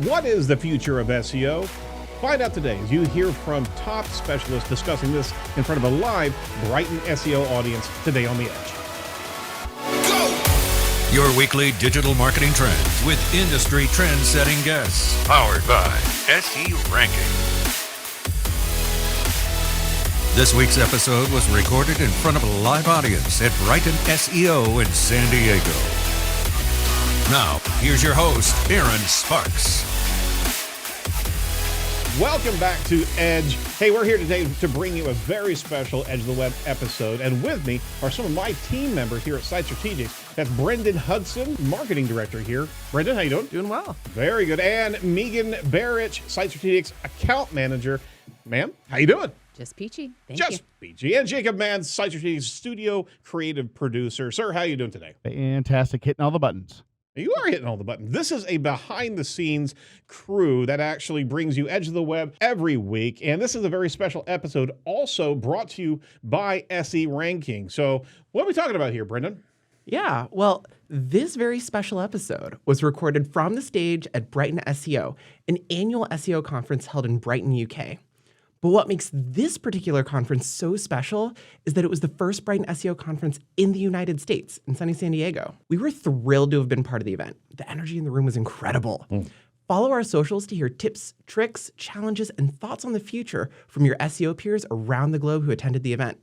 What is the future of SEO? Find out today as you hear from top specialists discussing this in front of a live Brighton SEO audience today on The Edge. Your weekly digital marketing trends with industry trend-setting guests. Powered by SE Ranking. This week's episode was recorded in front of a live audience at Brighton SEO in San Diego. Now, here's your host, Aaron Sparks. Welcome back to Edge. Hey, we're here today to bring you a very special Edge of the Web episode. And with me are some of my team members here at Site Strategics. That's Brendan Hudson, Marketing Director here. Brendan, how you doing? Doing well. Very good. And Megan Barrich, Site Strategics Account Manager. Ma'am, how you doing? Just peachy. Thank you. Just peachy. And Jacob Mann, Site Strategics Studio Creative Producer. Sir, how you doing today? Fantastic. Hitting all the buttons. You are hitting all the buttons. This is a behind-the-scenes crew that actually brings you Edge of the Web every week, and this is a very special episode also brought to you by SE Ranking. So what are we talking about here, Brendan? Yeah, well, this very special episode was recorded from the stage at Brighton SEO, an annual SEO conference held in Brighton, UK. But what makes this particular conference so special is that it was the first Brighton SEO conference in the United States, in sunny San Diego. We were thrilled to have been part of the event. The energy in the room was incredible. Follow our socials to hear tips, tricks, challenges, and thoughts on the future from your SEO peers around the globe who attended the event.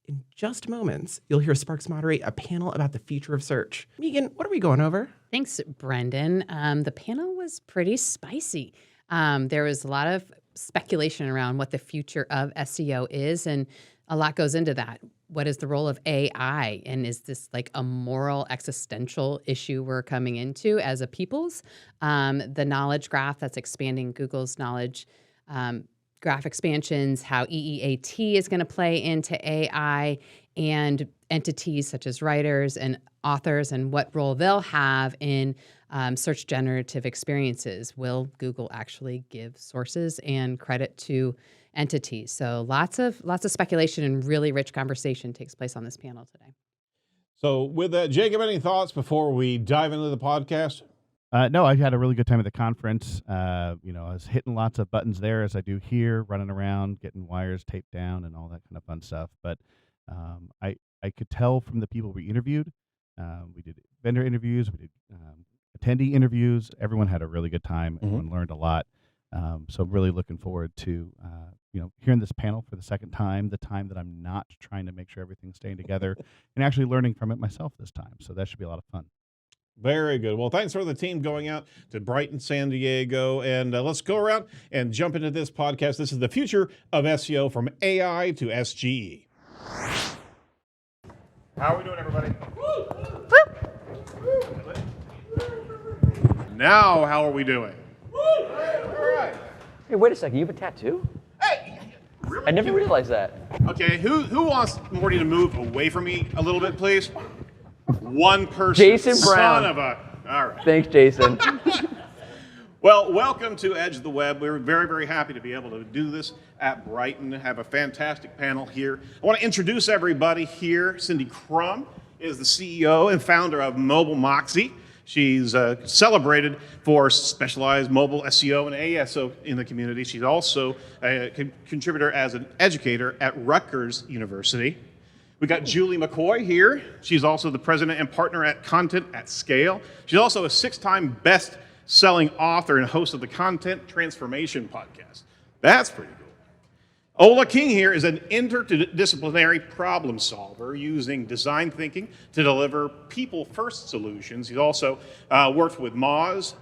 In just moments, you'll hear Sparks moderate a panel about the future of search. Megan, what are we going over? Thanks, Brendan. The panel was pretty spicy. There was a lot of speculation around what the future of SEO is, and a lot goes into that. What is the role of AI, and is this like a moral existential issue we're coming into as a people's? The knowledge graph that's expanding Google's knowledge graph expansions, how EEAT is going to play into AI, and entities such as writers and authors and what role they'll have in search generative experiences. Will Google actually give sources and credit to entities? So lots of speculation and really rich conversation takes place on this panel today. So with that, Jacob, any thoughts before we dive into the podcast? No, I had a really good time at the conference. I was hitting lots of buttons there as I do here, running around, getting wires taped down and all that kind of fun stuff. But I could tell from the people we interviewed, we did vendor interviews, we did attendee interviews. Everyone had a really good time. Everyone learned a lot. So I'm really looking forward to hearing this panel for the second time, the time that I'm not trying to make sure everything's staying together and actually learning from it myself this time. So that should be a lot of fun. Very good. Well, thanks for the team going out to Brighton, San Diego. And let's go around and jump into this podcast. This is the future of SEO from AI to SGE. How are we doing, everybody? Now, how are we doing? All right. Hey, wait a second. You have a tattoo? Hey, really? I never realized that. Okay, who wants Morty to move away from me a little bit, please? One person. Jason Brown. Son of a... All right. Thanks, Jason. Well, welcome to Edge of the Web. We're very, very happy to be able to do this at Brighton, have a fantastic panel here. I want to introduce everybody here. Cindy Crum is the CEO and founder of Mobile Moxie. She's celebrated for specialized mobile SEO and ASO in the community. She's also a contributor as an educator at Rutgers University. We got Julie McCoy here. She's also the president and partner at Content at Scale. She's also a 6-time best-selling author and host of the Content Transformation podcast. That's pretty cool. Ola King here is an interdisciplinary problem solver using design thinking to deliver people-first solutions. He's also worked with Moz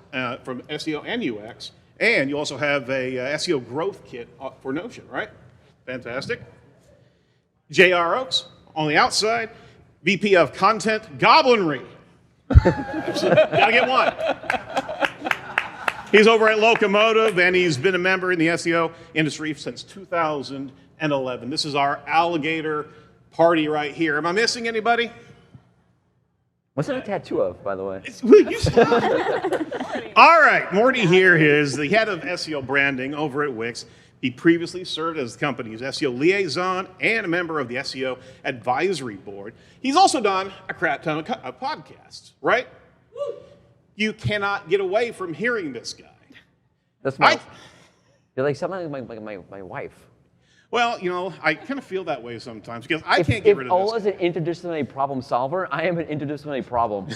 from SEO and UX, and you also have a SEO growth kit for Notion, right? Fantastic. J.R. Oaks, on the outside, VP of Content Goblinry. Gotta get one. He's over at Locomotive, and he's been a member in the SEO industry since 2011. This is our alligator party right here. Am I missing anybody? What's that a tattoo of, by the way? All right, Morty here is the head of SEO branding over at Wix. He previously served as the company's SEO liaison and a member of the SEO advisory board. He's also done a crap ton of podcasts, right? You cannot get away from hearing this guy. That's my. You're like something like my wife. Well, you know, I kind of feel that way sometimes because I can't get rid If of this. Ola's an interdisciplinary problem solver, I am an interdisciplinary problem.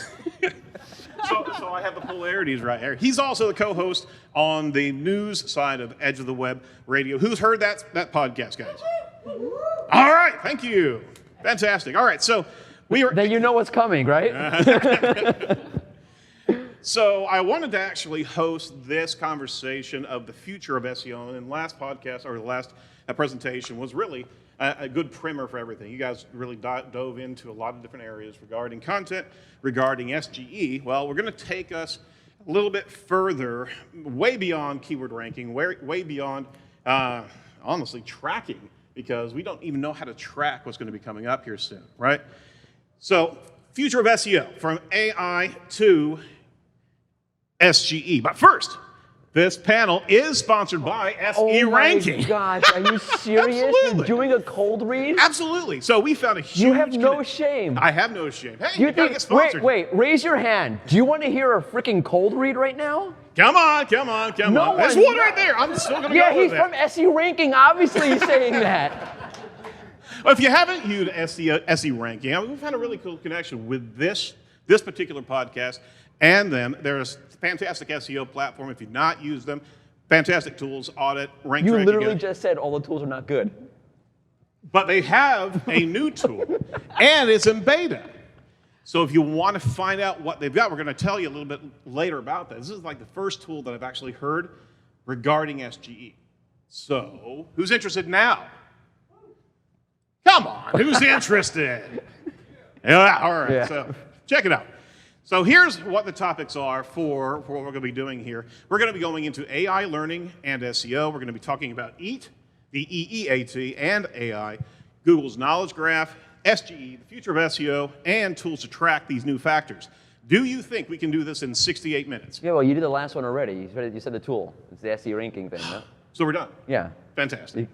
So I have the polarities right here. He's also the co-host on the news side of Edge of the Web Radio. Who's heard that podcast, guys? All right, thank you. Fantastic. All right, so we are. Then you know what's coming, right? So I wanted to actually host this conversation of the future of SEO, and last podcast or the last presentation was really a good primer for everything. You guys really dove into a lot of different areas regarding content, regarding SGE. Well, we're going to take us a little bit further, way beyond keyword ranking, way beyond, honestly, tracking, because we don't even know how to track what's going to be coming up here soon, right? So, future of SEO, from AI to SGE. But first, this panel is sponsored by SE Ranking. Oh my gosh, are you serious? Absolutely. You're doing a cold read? Absolutely. So we found a huge. You have no shame. I have no shame. Hey, You you gotta think? get sponsored. Wait, raise your hand. Do you want to hear a freaking cold read right now? Come on. No There's one- one right there. I'm still gonna Yeah, go he's with from that. SE Ranking. Obviously, he's saying that. Well, if you haven't used SE Ranking, I mean, we've had a really cool connection with this particular podcast, and then there's a fantastic SEO platform. If you've not used them, fantastic tools, audit, rank You tracking. literally just said all the tools are not good. But they have a new tool, and it's in beta. So if you want to find out what they've got, we're going to tell you a little bit later about that. This is like the first tool that I've actually heard regarding SGE. So who's interested now? Come on, who's interested? Yeah, all right, Yeah. so check it out. So here's what the topics are for what we're going to be doing here. We're going to be going into AI learning and SEO. We're going to be talking about EAT, the EEAT, and AI, Google's knowledge graph, SGE, the future of SEO, and tools to track these new factors. Do you think we can do this in 68 minutes? Yeah, well, you did the last one already. You said the tool. It's the SE Ranking thing, no? So we're done. Yeah. Fantastic.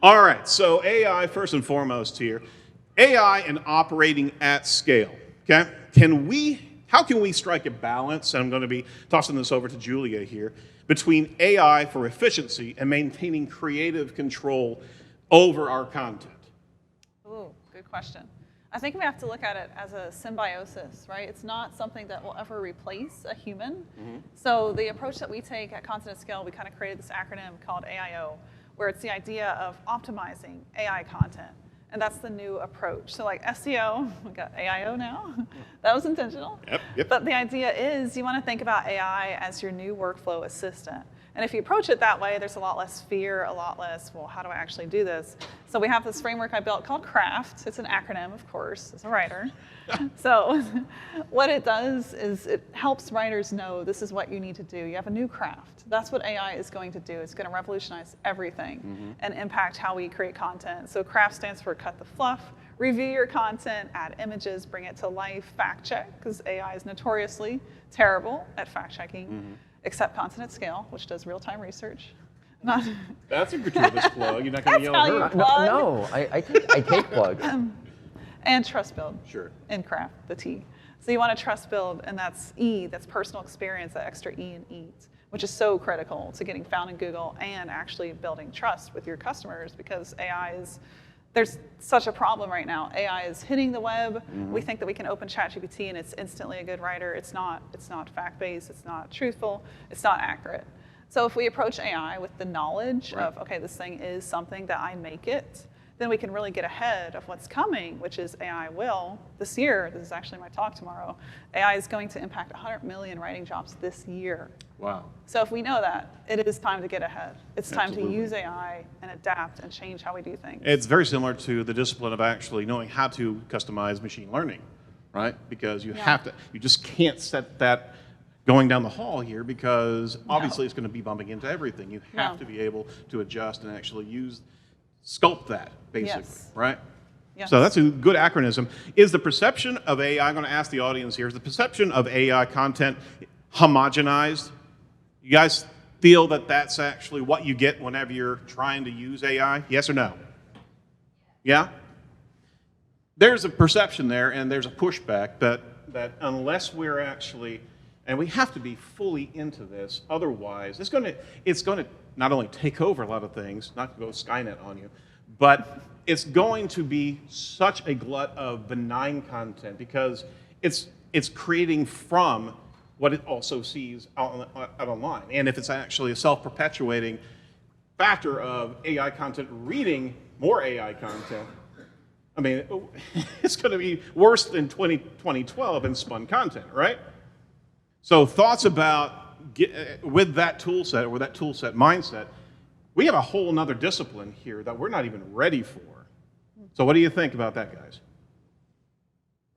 All right, so AI first and foremost here. AI and operating at scale, okay? How can we strike a balance, and I'm going to be tossing this over to Julia here, between AI for efficiency and maintaining creative control over our content? Ooh, good question. I think we have to look at it as a symbiosis, right? It's not something that will ever replace a human. So the approach that we take at Content at Scale, we kind of created this acronym called AIO, where it's the idea of optimizing AI content. And that's the new approach. So like SEO, we got AIO now. That was intentional. Yep. But the idea is you want to think about AI as your new workflow assistant. And if you approach it that way, there's a lot less fear, a lot less, well, how do I actually do this? So we have this framework I built called CRAFT. It's an acronym, of course, as a writer. So what it does is it helps writers know this is what you need to do. You have a new craft. That's what AI is going to do. It's going to revolutionize everything and impact how we create content. So CRAFT stands for cut the fluff, review your content, add images, bring it to life, fact check, because AI is notoriously terrible at fact checking. Except Content at Scale, which does real-time research. Not That's a gratuitous plug. You're not going to yell how at you her. plug. No, I take plugs. And trust build. Sure. In craft, the T. So you want to trust build, and that's E, that's personal experience, that extra E in EAT, which is so critical to getting found in Google and actually building trust with your customers, because there's such a problem right now. AI is hitting the web. We think that we can open ChatGPT and it's instantly a good writer. It's not fact-based, it's not truthful, it's not accurate. So if we approach AI with the knowledge of, okay, this thing is something that I make it, then we can really get ahead of what's coming, which is AI will, this year, this is actually my talk tomorrow, AI is going to impact 100 million writing jobs this year. Wow. So if we know that, it is time to get ahead. It's time Absolutely. to use AI and adapt and change how we do things. It's very similar to the discipline of actually knowing how to customize machine learning, right? Because you have to, you just can't set that going down the hall here, because obviously it's going to be bumping into everything. You have to be able to adjust and actually sculpt that, basically, right? Yes. So that's a good acronym. Is the perception of AI, I'm going to ask the audience here, is the perception of AI content homogenized? You guys feel that that's actually what you get whenever you're trying to use AI? Yes or no? Yeah? There's a perception there, and there's a pushback that unless we're actually And we have to be fully into this. Otherwise, it's going to not only take over a lot of things, not to go Skynet on you, but it's going to be such a glut of benign content because it's creating from what it also sees out online. And if it's actually a self-perpetuating factor of AI content reading more AI content, I mean, it's going to be worse than 2012 and spun content, right? So thoughts about, with that tool set, or that tool set mindset, we have a whole nother discipline here that we're not even ready for. So what do you think about that, guys?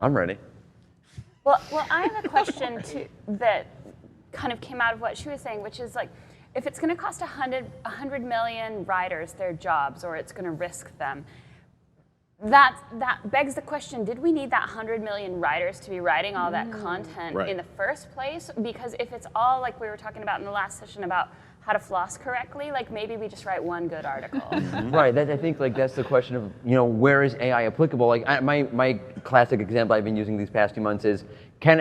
I'm ready. Well, I have a question that kind of came out of what she was saying, which is like, if it's going to cost 100 million writers their jobs, or it's going to risk them, that begs the question, did we need that 100 million writers to be writing all that content in the first place? Because if it's all like we were talking about in the last session about how to floss correctly, like maybe we just write one good article. Right. I think like that's the question of where is AI applicable? Like my classic example I've been using these past few months is how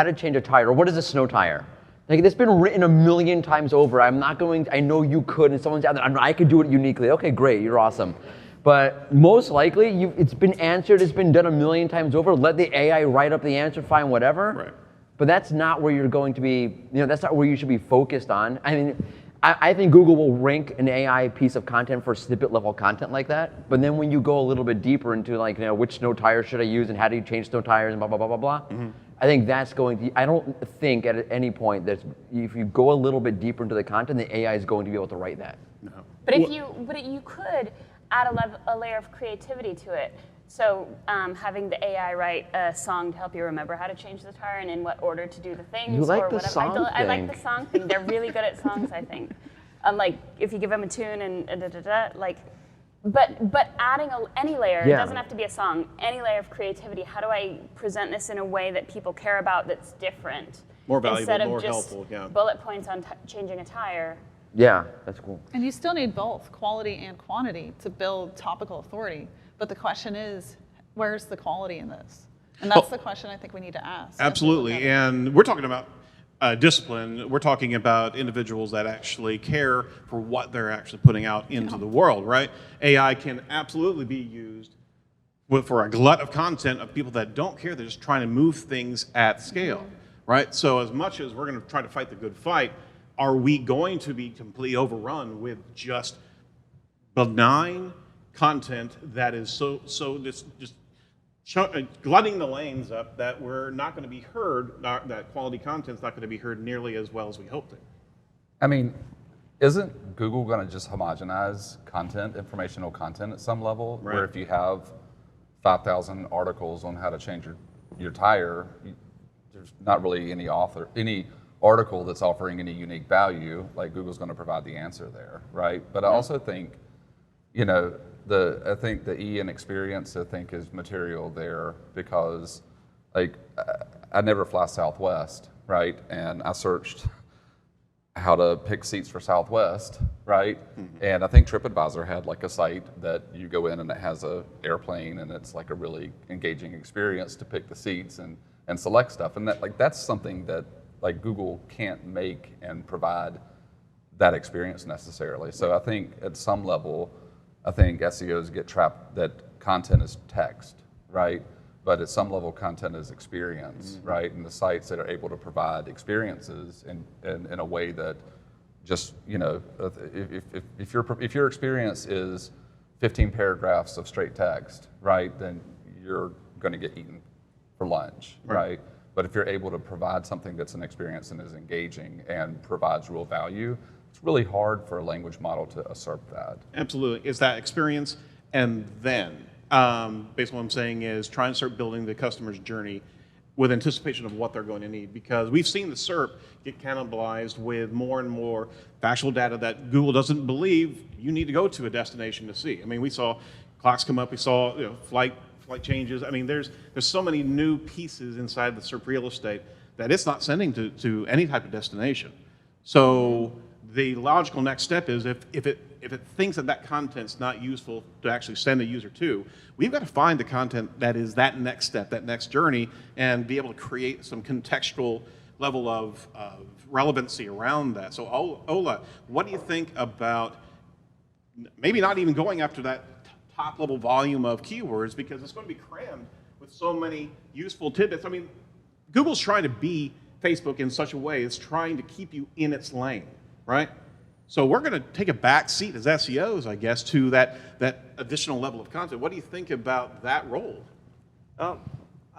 to change a tire, or what is a snow tire? Like it's been written a million times over. I know you could, and someone's out there. I could do it uniquely. Okay, great, you're awesome. But most likely, it's been answered, it's been done a million times over. Let the AI write up the answer, fine, whatever. Right. But that's not where you're going to be, that's not where you should be focused on. I mean, I think Google will rank an AI piece of content for snippet level content like that. But then when you go a little bit deeper into like, which snow tire should I use and how do you change snow tires and blah, blah, blah, blah, blah. I think that's I don't think at any point that if you go a little bit deeper into the content, the AI is going to be able to write that. No. But you could add a layer of creativity to it. So having the AI write a song to help you remember how to change the tire and in what order to do the things. You like or the whatever. song thing. I like the song thing. They're really good at songs, I think. Like if you give them a tune and like, but adding any layer, it doesn't have to be a song, any layer of creativity. How do I present this in a way that people care about that's different? More valuable, instead of more just helpful, yeah. bullet points on changing a tire. Yeah, that's cool. And you still need both quality and quantity to build topical authority. But the question is, where's the quality in this? And that's the question I think we need to ask. Absolutely, and we're talking about discipline. We're talking about individuals that actually care for what they're actually putting out into the world, right? AI can absolutely be used for a glut of content of people that don't care. They're just trying to move things at scale, right? So as much as we're going to try to fight the good fight, are we going to be completely overrun with just benign content that is so just glutting the lanes up that we're not going to be heard, that quality content's not going to be heard nearly as well as we hoped it? I mean, isn't Google going to just homogenize content, informational content at some level? Right. Where if you have 5,000 articles on how to change your tire, there's not really any article that's offering any unique value, like Google's going to provide the answer there, right? But I also think, I think the E in experience, I think, is material there because, like, I never fly Southwest, right? And I searched how to pick seats for Southwest, right? And I think TripAdvisor had like a site that you go in and it has a airplane and it's like a really engaging experience to pick the seats and select stuff. And that's something that like Google can't make and provide that experience necessarily. So I think at some level, I think SEOs get trapped that content is text, right? But at some level, content is experience, right? And the sites that are able to provide experiences in a way that just, if your experience is 15 paragraphs of straight text, right, then you're going to get eaten for lunch, right? But if you're able to provide something that's an experience and is engaging and provides real value, it's really hard for a language model to usurp that. Absolutely. It's that experience, and then, basically what I'm saying is try and start building the customer's journey with anticipation of what they're going to need, because we've seen the SERP get cannibalized with more and more factual data that Google doesn't believe you need to go to a destination to see. I mean, we saw clocks come up, we saw flight changes. I mean, there's so many new pieces inside the SERP real estate that it's not sending to any type of destination. So the logical next step is if it thinks that content's not useful to actually send a user to, we've got to find the content that is that next step, that next journey, and be able to create some contextual level of relevancy around that. So Ola, what do you think about maybe not even going after that top level volume of keywords, because it's going to be crammed with so many useful tidbits? I mean, Google's trying to be Facebook in such a way, it's trying to keep you in its lane, right? So we're going to take a back seat as SEOs, I guess, to that additional level of content. What do you think about that role?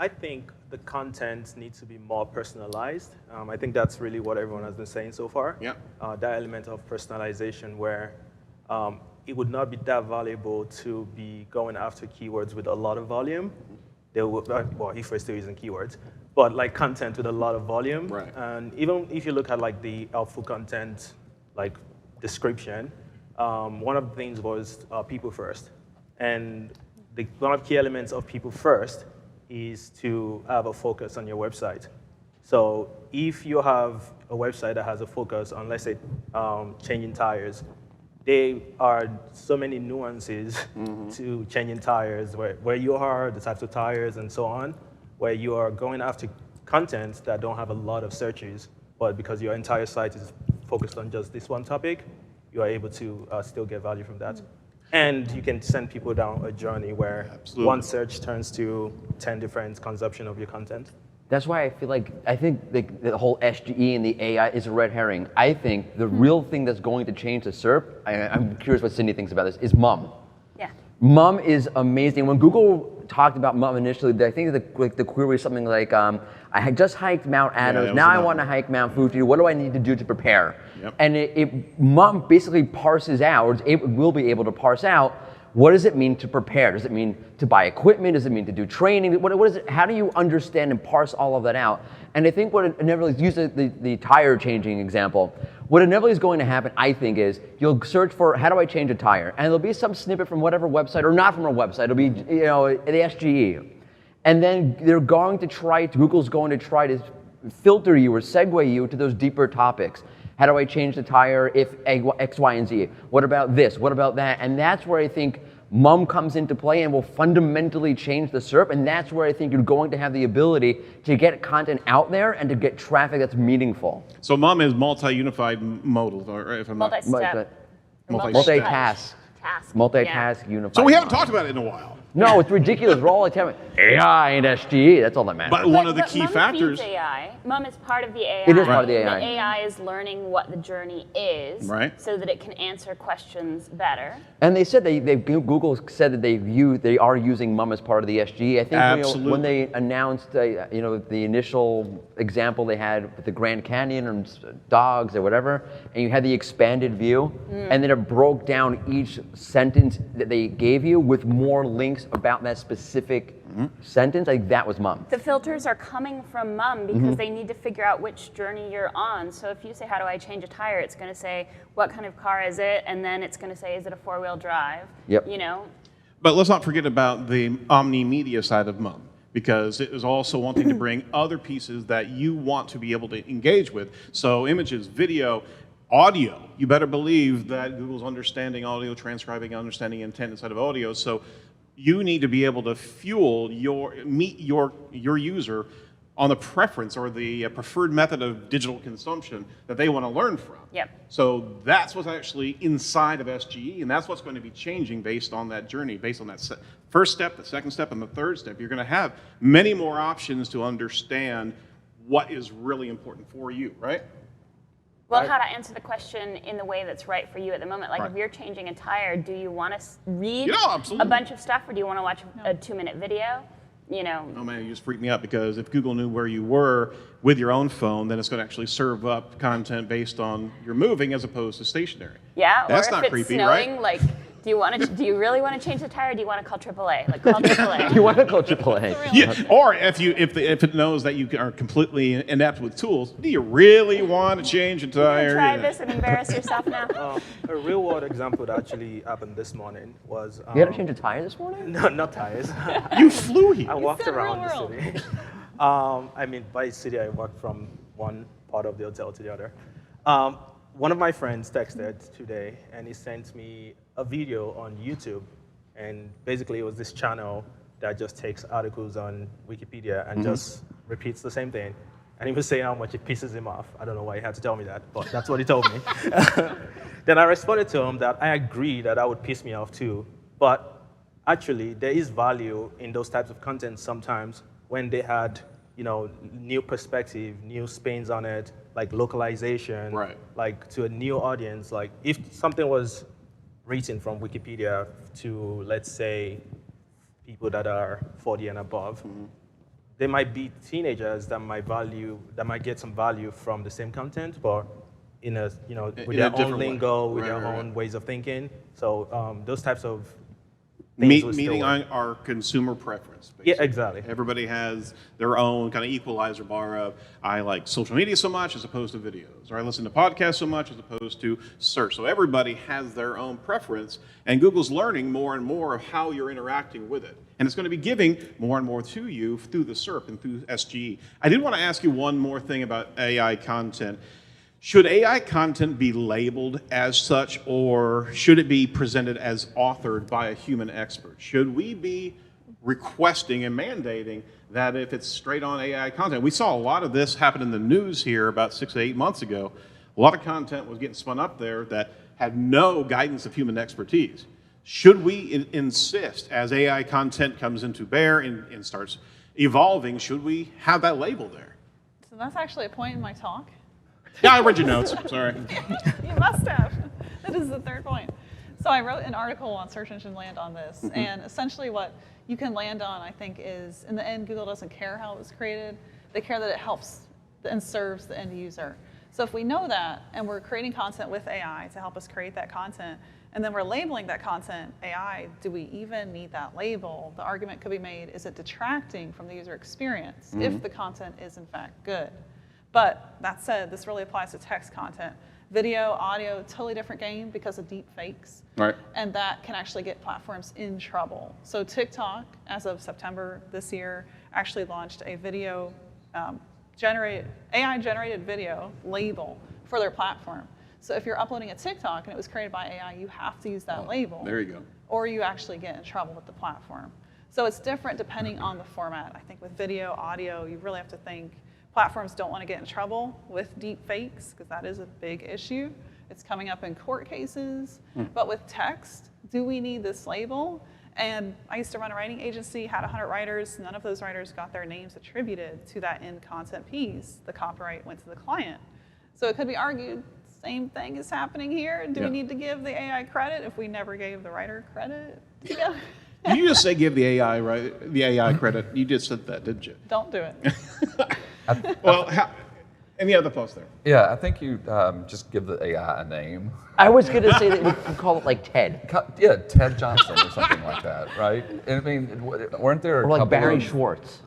I think the content needs to be more personalized. I think that's really what everyone has been saying so far. Yeah. That element of personalization where it would not be that valuable to be going after keywords with a lot of volume. They will, well, if we're still using keywords, but like content with a lot of volume. Right. And even if you look at like the helpful content, like description, one of the things was people first. And one of the key elements of people first is to have a focus on your website. So if you have a website that has a focus on, let's say, changing tires, there are so many nuances to changing tires, where you are, the types of tires, and so on, where you are going after content that don't have a lot of searches, but because your entire site is focused on just this one topic, you are able to still get value from that. And you can send people down a journey where one search turns to 10 different consumption of your content. That's why I think the whole SGE and the AI is a red herring. I think the real thing that's going to change the SERP, I'm curious what Cindy thinks about this, is MUM. Yeah. MUM is amazing. When Google talked about MUM initially, I think the query was something like, I had just hiked Mount Adams, now I want to hike Mount Fuji, what do I need to do to prepare? Yep. And MUM basically parses out, or it will be able to parse out, what does it mean to prepare? Does it mean to buy equipment? Does it mean to do training? What is it? How do you understand and parse all of that out? And I think what inevitably, use the tire changing example, what inevitably is going to happen, I think, is you'll search for, how do I change a tire? And there'll be some snippet from whatever website, or not from a website, it'll be the SGE. And then Google's going to try to filter you or segue you to those deeper topics. How do I change the tire if X, Y, and Z? What about this? What about that? And that's where I think MUM comes into play and will fundamentally change the SERP. And that's where I think you're going to have the ability to get content out there and to get traffic that's meaningful. So MUM is multi-unified modal, right? If I'm not Multi-step. Multitask. Multitask, unified. So we haven't model. talked about it in a while. No, it's ridiculous. We're all like telling AI and SGE. That's all that matters. But one of the key MUM factors. feeds AI. MUM is part of the AI. It is part of the AI. The AI is learning what the journey is, right, so that it can answer questions better. And they said Google said that they are using MUM as part of the SGE. I think when they announced the initial example they had with the Grand Canyon and dogs or whatever, and you had the expanded view, and then it broke down each sentence that they gave you with more links about that specific sentence, like that was MUM. The filters are coming from MUM because they need to figure out which journey you're on. So if you say, how do I change a tire? It's going to say, what kind of car is it? And then it's going to say, is it a four-wheel drive? Yep. But let's not forget about the omni-media side of MUM, because it is also wanting to bring other pieces that you want to be able to engage with. So images, video, audio. You better believe that Google's understanding audio, transcribing, understanding intent inside of audio. So you need to be able to meet your user on the preference or the preferred method of digital consumption that they want to learn from. Yep. So that's what's actually inside of SGE, and that's what's going to be changing based on that journey, based on that first step, the second step, and the third step. You're going to have many more options to understand what is really important for you, right? Well, how to answer the question in the way that's right for you at the moment. Like if you're changing a tire, do you want to read a bunch of stuff, or do you want to watch a 2-minute video? Oh man, you just freaked me out, because if Google knew where you were with your own phone, then it's going to actually serve up content based on your moving as opposed to stationary. Yeah, that's or not if it's creepy, snowing, right? Like, do you really want to change the tire, or do you want to call AAA? Like, call AAA. You want to call AAA. Yeah, or if it knows that you are completely inept with tools, do you really want to change a tire? Try this and embarrass yourself now. A real world example that actually happened this morning was. You had to change a tire this morning? No, not tires. You flew here. I walked around the city. By city, I walked from one part of the hotel to the other. One of my friends texted today, and he sent me a video on YouTube, and basically it was this channel that just takes articles on Wikipedia and just repeats the same thing. And he was saying how much it pisses him off. I don't know why he had to tell me that, but that's what he told me. Then I responded to him that I agree that would piss me off too, but actually there is value in those types of content sometimes when they had, new perspective, new spins on it, like localization, like to a new audience. Like if something was written from Wikipedia to, let's say, people that are 40 and above, there might be teenagers that might get some value from the same content, but with their own lingo, with their own ways of thinking. So those types of things meeting on our consumer preference. Basically. Yeah, exactly. Everybody has their own kind of equalizer bar of, I like social media so much as opposed to videos, or I listen to podcasts so much as opposed to search. So everybody has their own preference, and Google's learning more and more of how you're interacting with it. And it's going to be giving more and more to you through the SERP and through SGE. I did want to ask you one more thing about AI content. Should AI content be labeled as such, or should it be presented as authored by a human expert? Should we be requesting and mandating that if it's straight on AI content? We saw a lot of this happen in the news here about 6 to 8 months ago. A lot of content was getting spun up there that had no guidance of human expertise. Should we insist, as AI content comes into bear and starts evolving, should we have that label there? So that's actually a point in my talk. Yeah, I read your notes. Sorry. You must have. That is the third point. So I wrote an article on Search Engine Land on this, and essentially what you can land on, I think, is in the end, Google doesn't care how it was created. They care that it helps and serves the end user. So if we know that, and we're creating content with AI to help us create that content, and then we're labeling that content AI, do we even need that label? The argument could be made, is it detracting from the user experience if the content is in fact good? But that said, this really applies to text content. Video, audio, totally different game because of deep fakes. Right. And that can actually get platforms in trouble. So TikTok, as of September this year, actually launched a video, AI-generated video label for their platform. So if you're uploading a TikTok and it was created by AI, you have to use that label. There you go. Or you actually get in trouble with the platform. So it's different depending on the format. I think with video, audio, you really have to think. Platforms don't want to get in trouble with deep fakes because that is a big issue. It's coming up in court cases. But with text, do we need this label? And I used to run a writing agency, had 100 writers. None of those writers got their names attributed to that end content piece. The copyright went to the client. So it could be argued, same thing is happening here. Do we need to give the AI credit if we never gave the writer credit? Yeah. Did you just say give the AI credit? You just said that, didn't you? Don't do it. Well, any other thoughts there? Yeah, I think you just give the AI a name. I was going to say that we could call it like Ted. Yeah, Ted Johnson or something like that, right? And I mean, weren't there or like Barry Schwartz?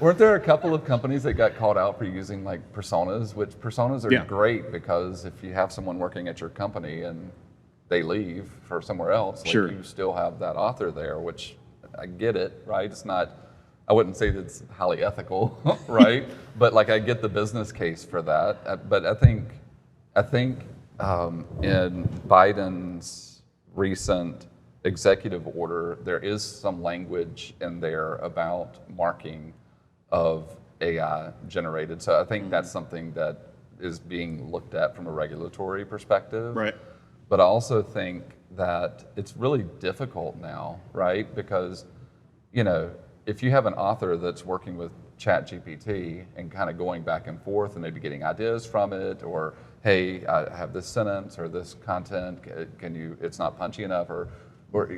Weren't there a couple of companies that got called out for using like personas, which personas are great because if you have someone working at your company and they leave for somewhere else, like you still have that author there, which I get it, right? It's not, I wouldn't say that it's highly ethical, right? But like I get the business case for that. But I think in Biden's recent executive order, there is some language in there about marking of AI generated. So I think that's something that is being looked at from a regulatory perspective. Right. But I also think that it's really difficult now, right? Because, you know, if you have an author that's working with ChatGPT and kind of going back and forth and maybe getting ideas from it, or hey, I have this sentence or this content, can you? It's not punchy enough, or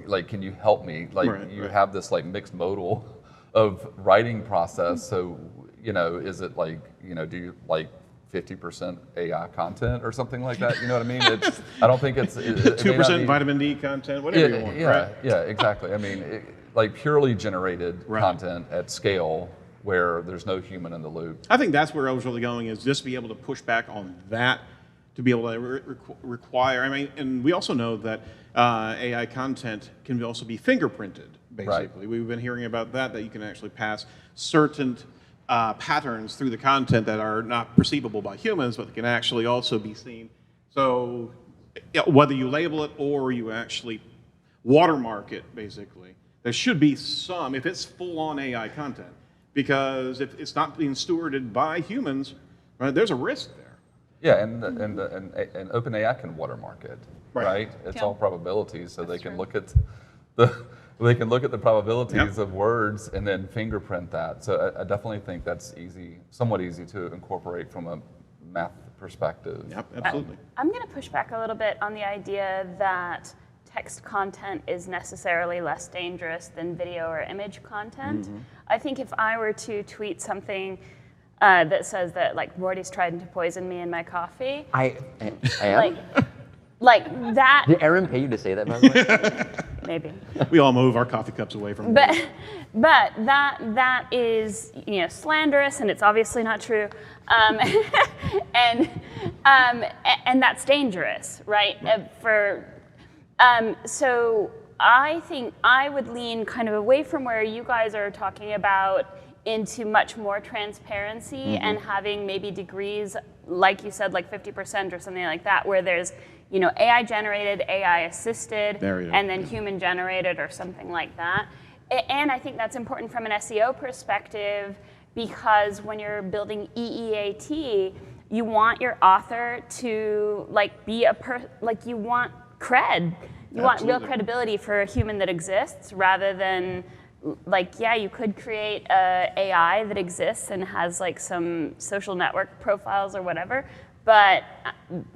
like, can you help me? Like, you have this like mixed modal of writing process. So, you know, is it like, you know, do you like 50% AI content or something like that? You know what I mean? I don't think it's 2% vitamin D content, whatever you want. Yeah, exactly. I mean, like purely generated content at scale where there's no human in the loop. I think that's where I was really going, is just be able to push back on that, to be able to require. I mean, and we also know that AI content can also be fingerprinted, basically. We've been hearing about that you can actually pass certain patterns through the content that are not perceivable by humans, but can actually also be seen. So whether you label it or you actually watermark it, basically, there should be some, if it's full-on AI content, because if it's not being stewarded by humans, right, there's a risk there. Yeah, and OpenAI can watermark it, right? It's Yeah. all probabilities, so That's they can true. look at the probabilities of words and then fingerprint that. So I definitely think that's somewhat easy to incorporate from a math perspective. Yep, absolutely. I'm going to push back a little bit on the idea that text content is necessarily less dangerous than video or image content. I think if I were to tweet something that says that like Mordy's tried to poison me in my coffee, I am? like that. Did Aaron pay you to say that, by the way? Maybe. We all move our coffee cups away from But that is slanderous, and it's obviously not true, and that's dangerous, right? So I think I would lean kind of away from where you guys are talking about into much more transparency and having maybe degrees, like you said, like 50% or something like that, where there's AI generated, AI assisted, and then human generated or something like that. And I think that's important from an SEO perspective, because when you're building EEAT, you want your author to be you want cred. You want real credibility for a human that exists, rather than you could create a AI that exists and has some social network profiles or whatever, but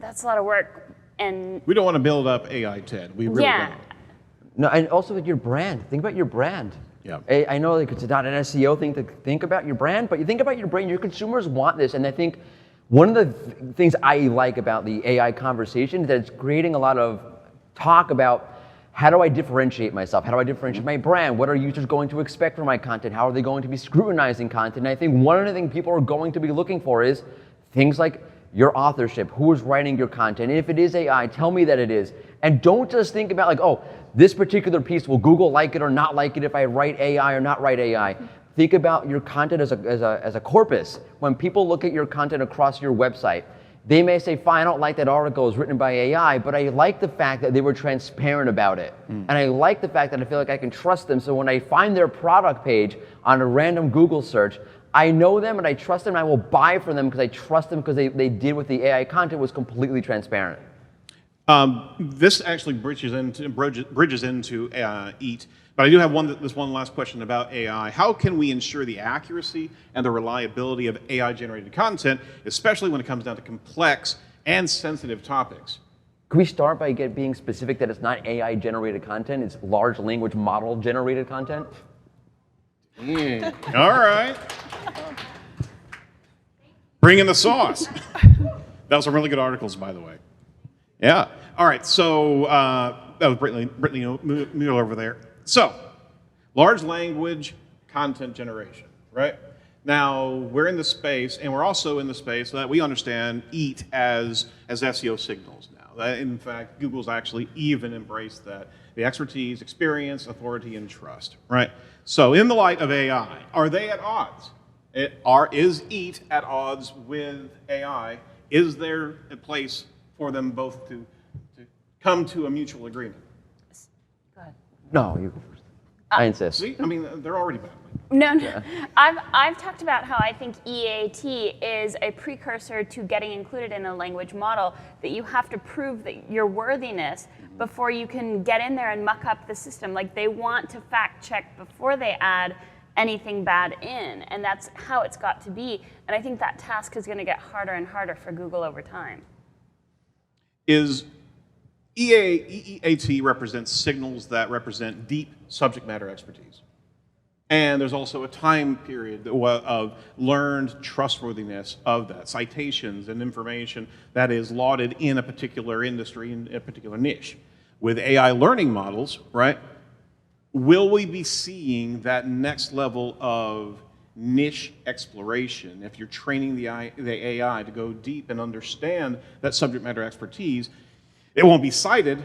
that's a lot of work. And we don't want to build up AI, Ted. We really don't. No, and also with your brand. Think about your brand. Yeah. I know it's not an SEO thing to think about your brand, but you think about your brand. Your consumers want this, and I think one of the things I like about the AI conversation is that it's creating a lot of talk about how do I differentiate myself? How do I differentiate my brand? What are users going to expect from my content? How are they going to be scrutinizing content? And I think one of the things people are going to be looking for is things like your authorship, who is writing your content. And if it is AI, tell me that it is. And don't just think about this particular piece, will Google like it or not like it if I write AI or not write AI? Think about your content as a corpus. When people look at your content across your website, they may say, fine, I don't like that article, it was written by AI, but I like the fact that they were transparent about it. And I like the fact that I feel like I can trust them. So when I find their product page on a random Google search, I know them and I trust them and I will buy from them because I trust them because they did with the AI content was completely transparent. This actually bridges into EAT, but I do have this one last question about AI. How can we ensure the accuracy and the reliability of AI-generated content, especially when it comes down to complex and sensitive topics? Can we start by being specific that it's not AI-generated content, it's large language model-generated content? All right. Bring in the sauce. That was some really good articles, by the way. Yeah. All right. So that was Brittany Mueller over there. So, large language content generation, right? Now, we're in the space, and we're also in the space that we understand EAT as SEO signals now. In fact, Google's actually even embraced that. The expertise, experience, authority, and trust, right? So in the light of AI, are they at odds? Is EAT at odds with AI? Is there a place for them both to come to a mutual agreement? Go ahead. No, you go first. I insist. See, I mean, they're already battling. No. Yeah. I've talked about how I think EAT is a precursor to getting included in a language model, that you have to prove that your worthiness before you can get in there and muck up the system. Like, they want to fact check before they add anything bad in, and that's how it's got to be. And I think that task is going to get harder and harder for Google over time. Is EAT represents signals that represent deep subject matter expertise. And there's also a time period of learned trustworthiness of that, citations and information that is lauded in a particular industry, in a particular niche. With AI learning models, right, will we be seeing that next level of niche exploration? If you're training the AI to go deep and understand that subject matter expertise, it won't be cited,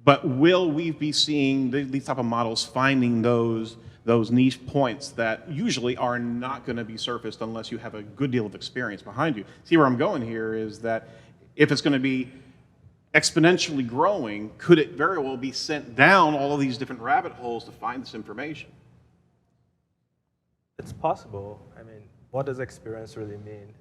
but will we be seeing these type of models finding those niche points that usually are not going to be surfaced unless you have a good deal of experience behind you? See, where I'm going here is that if it's going to be exponentially growing, could it very well be sent down all of these different rabbit holes to find this information? It's possible. I mean, what does experience really mean?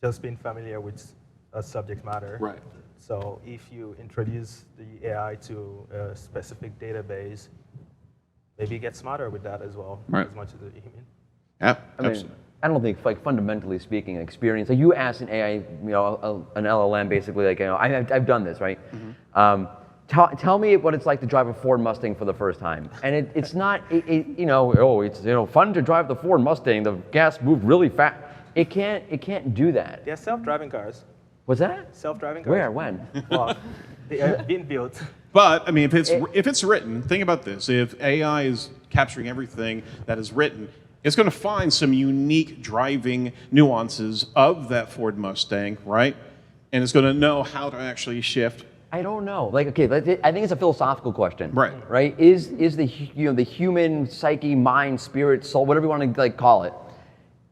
Just being familiar with a subject matter. Right. So if you introduce the AI to a specific database, maybe get smarter with that as well, Right. as much as a human. Yeah, I mean, absolutely. I don't think, like, fundamentally speaking, experience. Like, you ask an AI, an LLM, basically, like, I've done this, right? Tell me what it's like to drive a Ford Mustang for the first time, and it's not, it's fun to drive the Ford Mustang. The gas moved really fast. It can't do that. They're self-driving cars. What's that? Self-driving cars. Where? When? Well, they are being built. But I mean, if it's written, think about this: if AI is capturing everything that is written, it's going to find some unique driving nuances of that Ford Mustang, right? And it's going to know how to actually shift. I don't know. Like, okay, I think it's a philosophical question. Right. Right? Is the the human psyche, mind, spirit, soul, whatever you want to call it,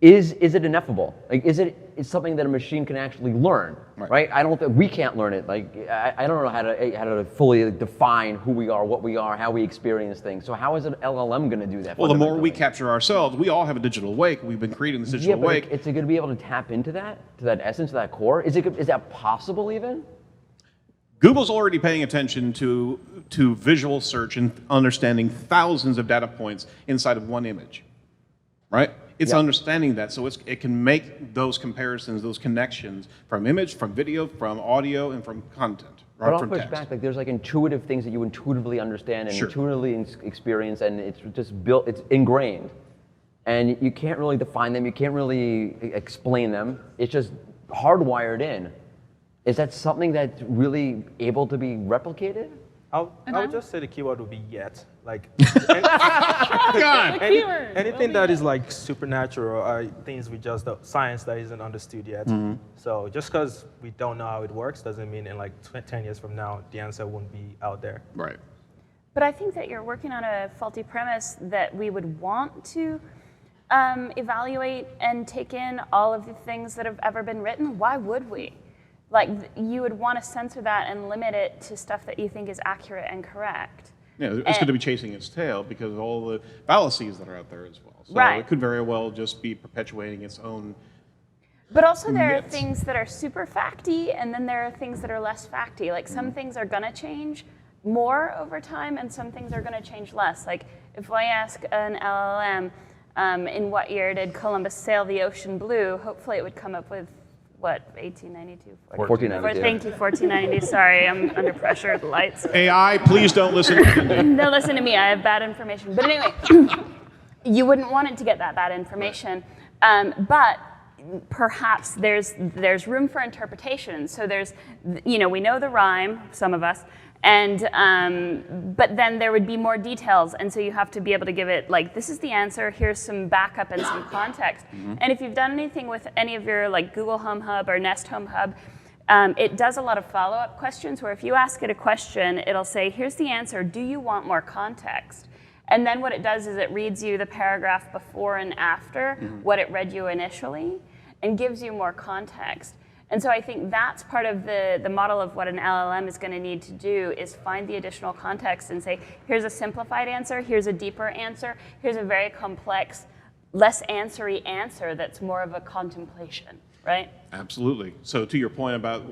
is it ineffable? Like, is it something that a machine can actually learn? Right? I don't think we can't learn it. Like, I don't know how to fully define who we are, what we are, how we experience things. So how is an LLM going to do that? Well, the more we capture ourselves, we all have a digital wake. We've been creating this digital wake. It's going to be able to tap into that, to that essence, to that core. Is that possible even? Google's already paying attention to visual search and understanding thousands of data points inside of one image, right? It's understanding that, so it can make those comparisons, those connections from image, from video, from audio, and from content, right? But I'll From push text. back. Like, there's like intuitive things that you intuitively understand and Sure. intuitively experience, and it's just built. It's ingrained, and you can't really define them. You can't really explain them. It's just hardwired in. Is that something that's really able to be replicated? I would just say the keyword would be yet. Like, God. anything that is like supernatural are things science that isn't understood yet. So just because we don't know how it works doesn't mean in like 10 years from now the answer won't be out there. Right. But I think that you're working on a faulty premise that we would want to evaluate and take in all of the things that have ever been written. Why would we? Like, you would want to censor that and limit it to stuff that you think is accurate and correct. Yeah, it's going to be chasing its tail because of all the fallacies that are out there as well. So Right. it could very well just be perpetuating its own. But also there are myths. things that are super facty, and then there are things that are less facty. Like, some things are going to change more over time, and some things are going to change less. Like, if I ask an LLM, in what year did Columbus sail the ocean blue, hopefully it would come up with, what, 1892? 1492. Thank you, 1490. Sorry, I'm under pressure. The lights. AI, please don't listen. No, listen to me. I have bad information. But anyway, you wouldn't want it to get that bad information. But perhaps there's room for interpretation. So we know the rhyme, some of us, but then there would be more details, and so you have to be able to give it, like, this is the answer, here's some backup and some context. And if you've done anything with any of your, like, Google Home Hub or Nest Home Hub, it does a lot of follow-up questions where if you ask it a question, it'll say, here's the answer, do you want more context? And then what it does is it reads you the paragraph before and after what it read you initially and gives you more context. And so I think that's part of the model of what an LLM is going to need to do is find the additional context and say, here's a simplified answer, here's a deeper answer, here's a very complex, less answery answer that's more of a contemplation, right? Absolutely. So to your point about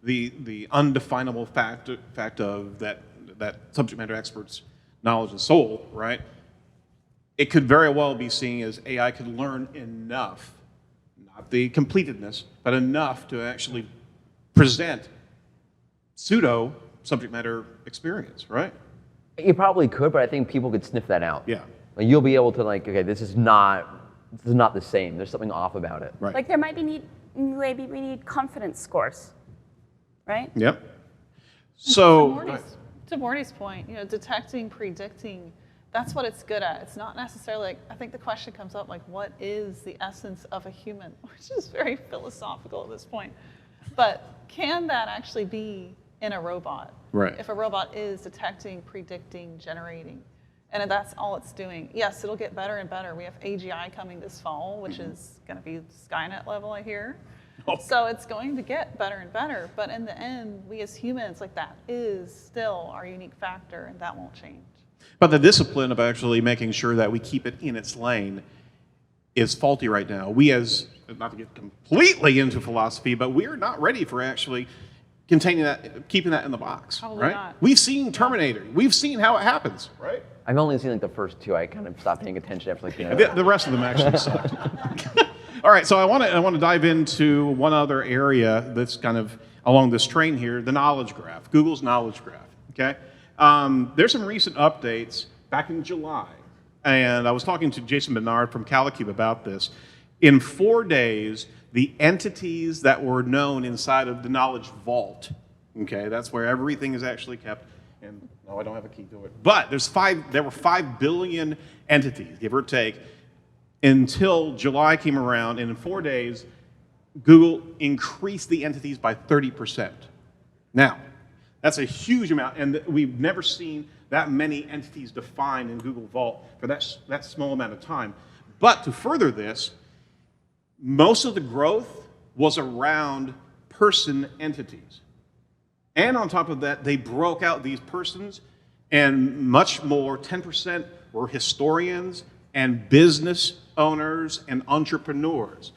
the undefinable fact of that subject matter expert's knowledge and soul, right? It could very well be seen as AI could learn enough, not the completedness, but enough to actually present pseudo subject matter experience, right? You probably could, but I think people could sniff that out. Yeah. Like, you'll be able to, like, okay, this is not the same. There's something off about it. Right. Like, maybe we need confidence scores, right? Yep. So, To Mordy's point, detecting, predicting, that's what it's good at. It's not necessarily, like, I think the question comes up, like, what is the essence of a human? Which is very philosophical at this point. But can that actually be in a robot? Right. If a robot is detecting, predicting, generating, and that's all it's doing. Yes, it'll get better and better. We have AGI coming this fall, which is going to be Skynet level, I hear. Oh. So it's going to get better and better, but in the end, we as humans, like, that is still our unique factor, and that won't change. but the discipline of actually making sure that we keep it in its lane is faulty right now. We as, not to get completely into philosophy, but we're not ready for actually containing that, keeping that in the box, Probably right? not. We've seen Terminator. We've seen how it happens, right? I've only seen like the first two. I kind of stopped paying attention after like The rest of them actually sucked. All right, so I want to dive into one other area that's kind of along this train here, the knowledge graph, Google's knowledge graph, okay? There's some recent updates back in July, and I was talking to Jason Bernard from Calicube about this. In 4 days, the entities that were known inside of the knowledge vault, okay, that's where everything is actually kept, and no, I don't have a key to it, but there were 5 billion entities, give or take, until July came around, and in 4 days, Google increased the entities by 30%. Now, that's a huge amount, and we've never seen that many entities defined in Google Vault for that small amount of time. But to further this, most of the growth was around person entities. And on top of that, they broke out these persons, and much more, 10% were historians and business owners and entrepreneurs.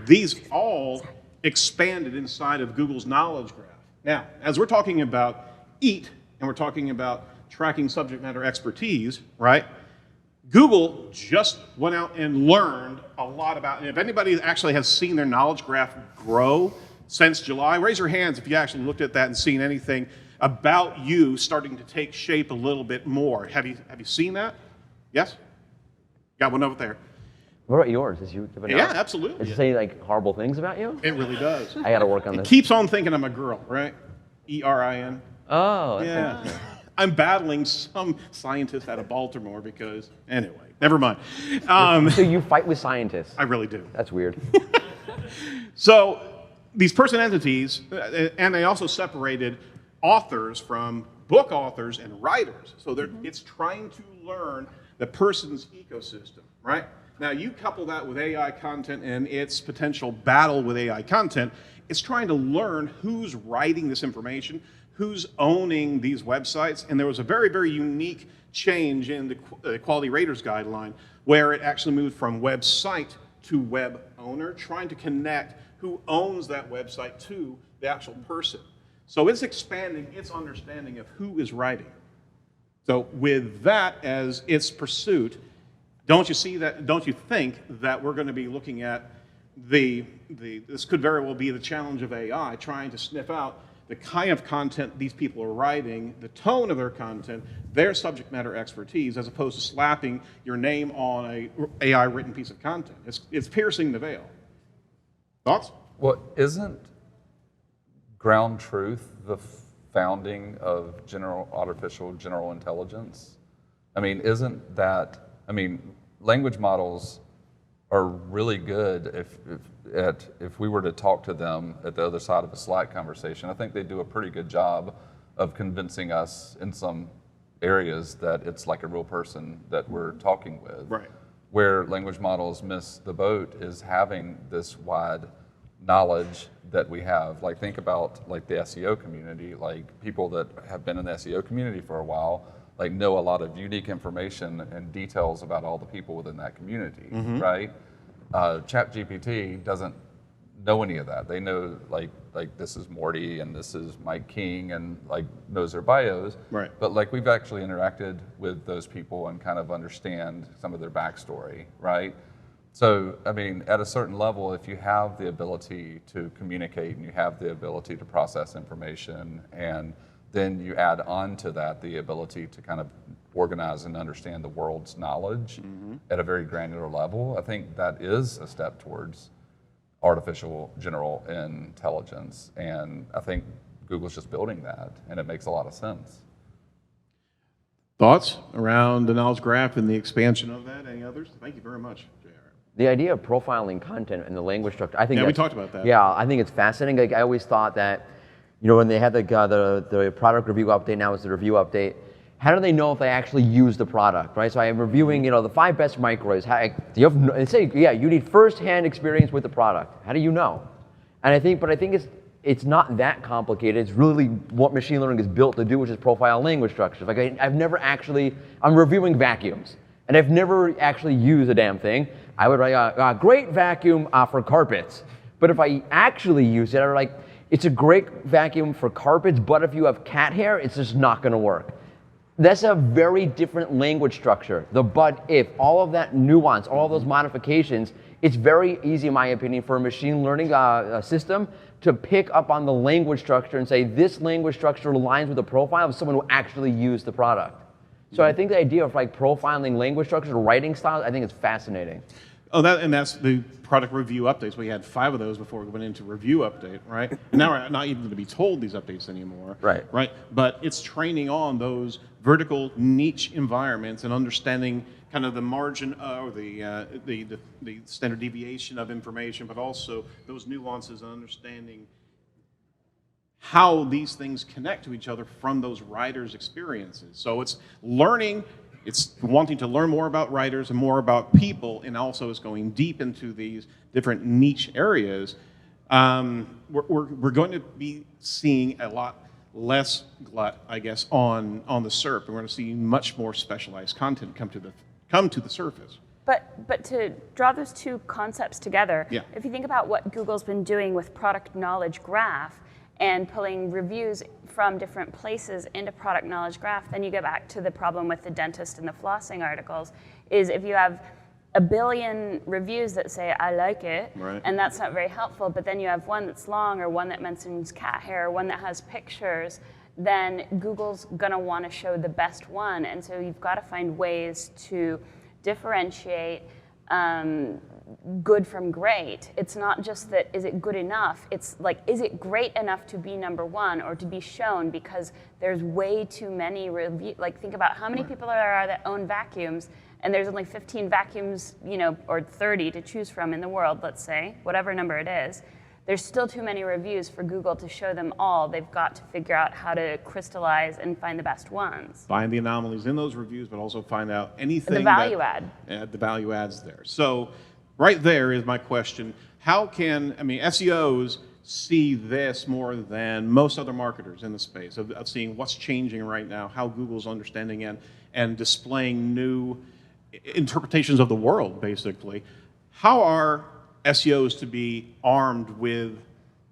These all expanded inside of Google's knowledge graph. Now, as we're talking about EAT, and we're talking about tracking subject matter expertise, right? Google just went out and learned a lot about, and if anybody actually has seen their knowledge graph grow since July, raise your hands if you actually looked at that and seen anything about you starting to take shape a little bit more. Have you seen that? Yes? Got one over there. What about yours? Does you give it Yeah, up? absolutely. Does it say like horrible things about you? It really does. I got to work on It this. keeps on thinking I'm a girl, right? E-R-I-N. Oh, that's Yeah. interesting. I'm battling some scientist out of Baltimore because, anyway, never mind. So you fight with scientists? I really do. That's weird. So these person entities, and they also separated authors from book authors and writers. So it's trying to learn the person's ecosystem, right? Now you couple that with AI content and its potential battle with AI content, it's trying to learn who's writing this information, who's owning these websites, and there was a very, very unique change in the Quality Raters Guideline where it actually moved from website to web owner, trying to connect who owns that website to the actual person. So it's expanding its understanding of who is writing. So with that as its pursuit, don't you see that? Don't you think that we're going to be looking at this could very well be the challenge of AI, trying to sniff out the kind of content these people are writing, the tone of their content, their subject matter expertise, as opposed to slapping your name on a AI written piece of content. It's piercing the veil. Thoughts? Well, isn't ground truth the founding of artificial general intelligence? I mean, isn't that, language models are really good if we were to talk to them at the other side of a Slack conversation. I think they do a pretty good job of convincing us in some areas that it's like a real person that we're talking with. Right. Where language models miss the boat is having this wide knowledge that we have. Like think about like the SEO community, like people that have been in the SEO community for a while, like know a lot of unique information and details about all the people within that community, right? ChatGPT doesn't know any of that. They know like this is Mordy and this is Mike King and like knows their bios. Right. But like we've actually interacted with those people and kind of understand some of their backstory, right? So, at a certain level, if you have the ability to communicate and you have the ability to process information, and then you add on to that the ability to kind of organize and understand the world's knowledge at a very granular level, I think that is a step towards artificial general intelligence. And I think Google's just building that, and it makes a lot of sense. Thoughts around the knowledge graph and the expansion of that? Any others? Thank you very much. The idea of profiling content and the language structure, I think we talked about that. Yeah, I think it's fascinating. Like I always thought that, when they had the product review update, now it's the review update, how do they know if they actually use the product, right? So I'm reviewing, the 5 best microwaves. They say, you need first-hand experience with the product. How do you know? And I think it's not that complicated. It's really what machine learning is built to do, which is profile language structures. Like I'm reviewing vacuums. And I've never actually used a damn thing, I would write a great vacuum for carpets. But if I actually use it, I would like, it's a great vacuum for carpets, but if you have cat hair, it's just not going to work. That's a very different language structure. The but if, all of that nuance, all of those modifications, it's very easy, in my opinion, for a machine learning system to pick up on the language structure and say, this language structure aligns with the profile of someone who actually used the product. So I think the idea of like profiling language structures, writing styles, I think is fascinating. Oh, that's the product review updates. We had 5 of those before we went into review update, right? And now we're not even going to be told these updates anymore. Right. Right. But it's training on those vertical niche environments and understanding kind of the margin or the standard deviation of information, but also those nuances and understanding how these things connect to each other from those writers' experiences. So it's learning. It's wanting to learn more about writers and more about people, and also is going deep into these different niche areas. We're going to be seeing a lot less glut, I guess, on the SERP, and we're going to see much more specialized content come to the surface. But to draw those two concepts together, Yeah. if you think about what Google's been doing with product knowledge graph and pulling reviews from different places into product knowledge graph, then you get back to the problem with the dentist and the flossing articles, is if you have a billion reviews that say, I like it, Right. and that's not very helpful, but then you have one that's long or one that mentions cat hair, or one that has pictures, then Google's gonna wanna show the best one. And so you've gotta find ways to differentiate good from great. It's not just that, is it good enough? It's like, is it great enough to be #1 or to be shown? Because there's way too many reviews. Like, think about how many people there are that own vacuums, and there's only 15 vacuums, or 30 to choose from in the world, let's say, whatever number it is. There's still too many reviews for Google to show them all. They've got to figure out how to crystallize and find the best ones. Find the anomalies in those reviews, but also find out anything. The value add. The value adds there. So right there is my question. How can, SEOs see this more than most other marketers in the space of seeing what's changing right now, how Google's understanding and displaying new interpretations of the world, basically. How are SEOs to be armed with,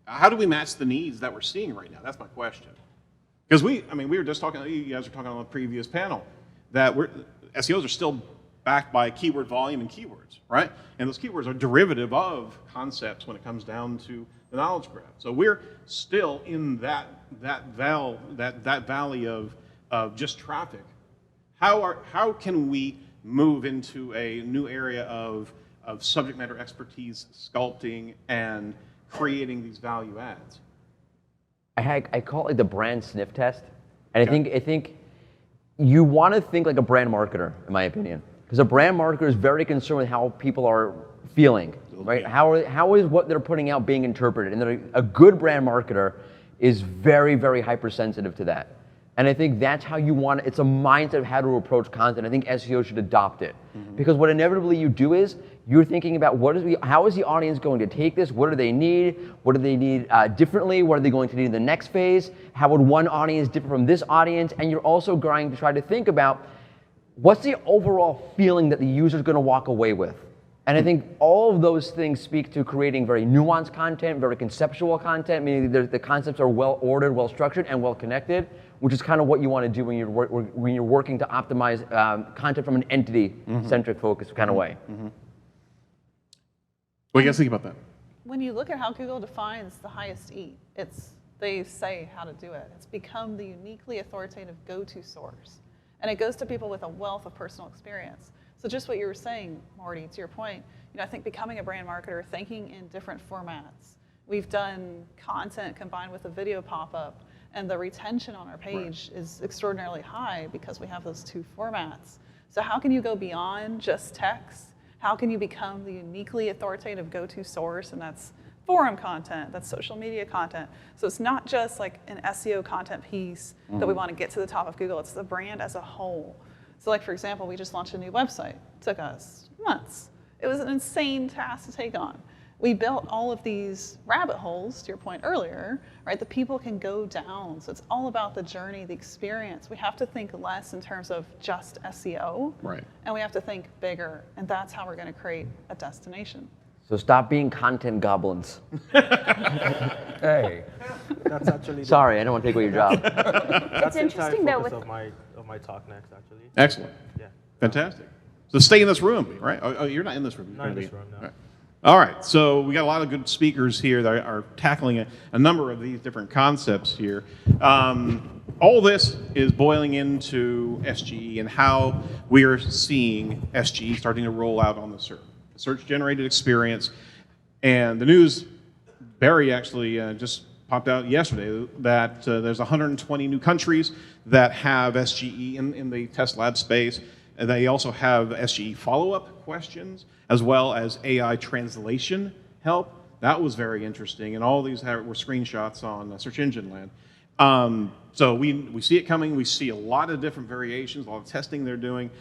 how do we match the needs that we're seeing right now? That's my question. Because we were just talking, you guys were talking on the previous panel, that SEOs are still backed by keyword volume and keywords, right? And those keywords are derivative of concepts when it comes down to the knowledge graph. So we're still in that valley of just traffic. How can we move into a new area of subject matter expertise, sculpting, and creating these value adds? I call it like the brand sniff test. And I think you want to think like a brand marketer, in my opinion. Because a brand marketer is very concerned with how people are feeling, right? Yeah. How is what they're putting out being interpreted? And a good brand marketer is very, very hypersensitive to that. And I think that's how you want it. It's a mindset of how to approach content. I think SEO should adopt it. Mm-hmm. Because what inevitably you do is you're thinking about how is the audience going to take this? What do they need? What do they need differently? What are they going to need in the next phase? How would one audience differ from this audience? And you're also going to try to think about what's the overall feeling that the user is going to walk away with. And I think all of those things speak to creating very nuanced content, very conceptual content, meaning the concepts are well ordered, well structured, and well connected, which is kind of what you want to do when you're working to optimize content from an entity-centric focus kind of way. Mm-hmm. What do you guys think about that? When you look at how Google defines the highest E, they say how to do it. It's become the uniquely authoritative go-to source. And it goes to people with a wealth of personal experience. So just what you were saying, Mordy, to your point, I think becoming a brand marketer, thinking in different formats. We've done content combined with a video pop-up, and the retention on our page is extraordinarily high because we have those two formats. So how can you go beyond just text? How can you become the uniquely authoritative go-to source? And that's forum content, that's social media content. So it's not just like an SEO content piece that we want to get to the top of Google, it's the brand as a whole. So like, for example, we just launched a new website. It took us months. It was an insane task to take on. we built all of these rabbit holes, to your point earlier, right, that people can go down. So it's all about the journey, the experience. We have to think less in terms of just SEO, Right. and we have to think bigger, and that's how we're going to create a destination. So stop being content goblins. Hey, That's actually Sorry, I don't want to take away your job. That's the entire interesting, though, focus with- of my talk next, actually. Excellent. Yeah. Fantastic. So stay in this room, right? Oh, you're not in this room. You're Not in gonna this be- room, no. All right. All right. So we got a lot of good speakers here that are tackling a number of these different concepts here. All this is boiling into SGE and how we are seeing SGE starting to roll out on the search-generated experience. And the news, Barry actually just popped out yesterday that there's 120 new countries that have SGE in the test lab space. And they also have SGE follow-up questions, as well as AI translation help. That was very interesting, and all these were screenshots on Search Engine Land. So we see it coming. We see a lot of different variations, a lot of testing they're doing.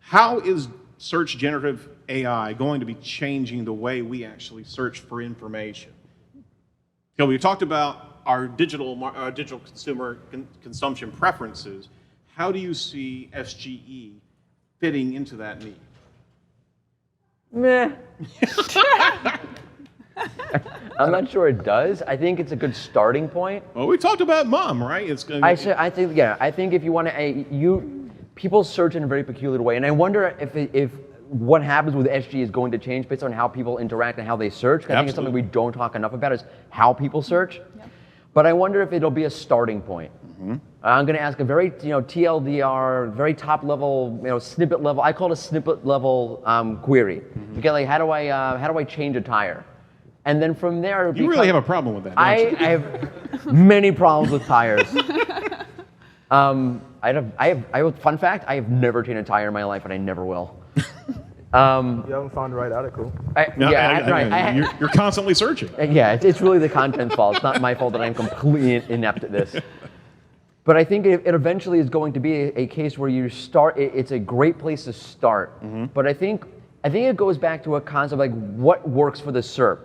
How is search generative AI going to be changing the way we actually search for information? So we talked about our digital consumer consumption preferences. How do you see SGE fitting into that need? Meh. I'm not sure it does. I think it's a good starting point. Well, we talked about mom, right? It's going. I think if you want to, people search in a very peculiar way, and I wonder if what happens with SG is going to change based on how people interact and how they search. I think it's something we don't talk enough about is how people search. Yep. But I wonder if it'll be a starting point. Mm-hmm. I'm going to ask a very TLDR, very top level, snippet level. I call it a snippet level query. Mm-hmm. Okay, like how do I change a tire? And then from there, you really have a problem with that, don't you? I have many problems with tires. I have fun fact. I have never changed a tire in my life, and I never will. You haven't found the right article. You're constantly searching. Yeah, it's really the content's fault. It's not my fault that I'm completely inept at this. But I think it eventually is going to be a case where you start. It's a great place to start. Mm-hmm. But I think it goes back to a concept like what works for the SERP.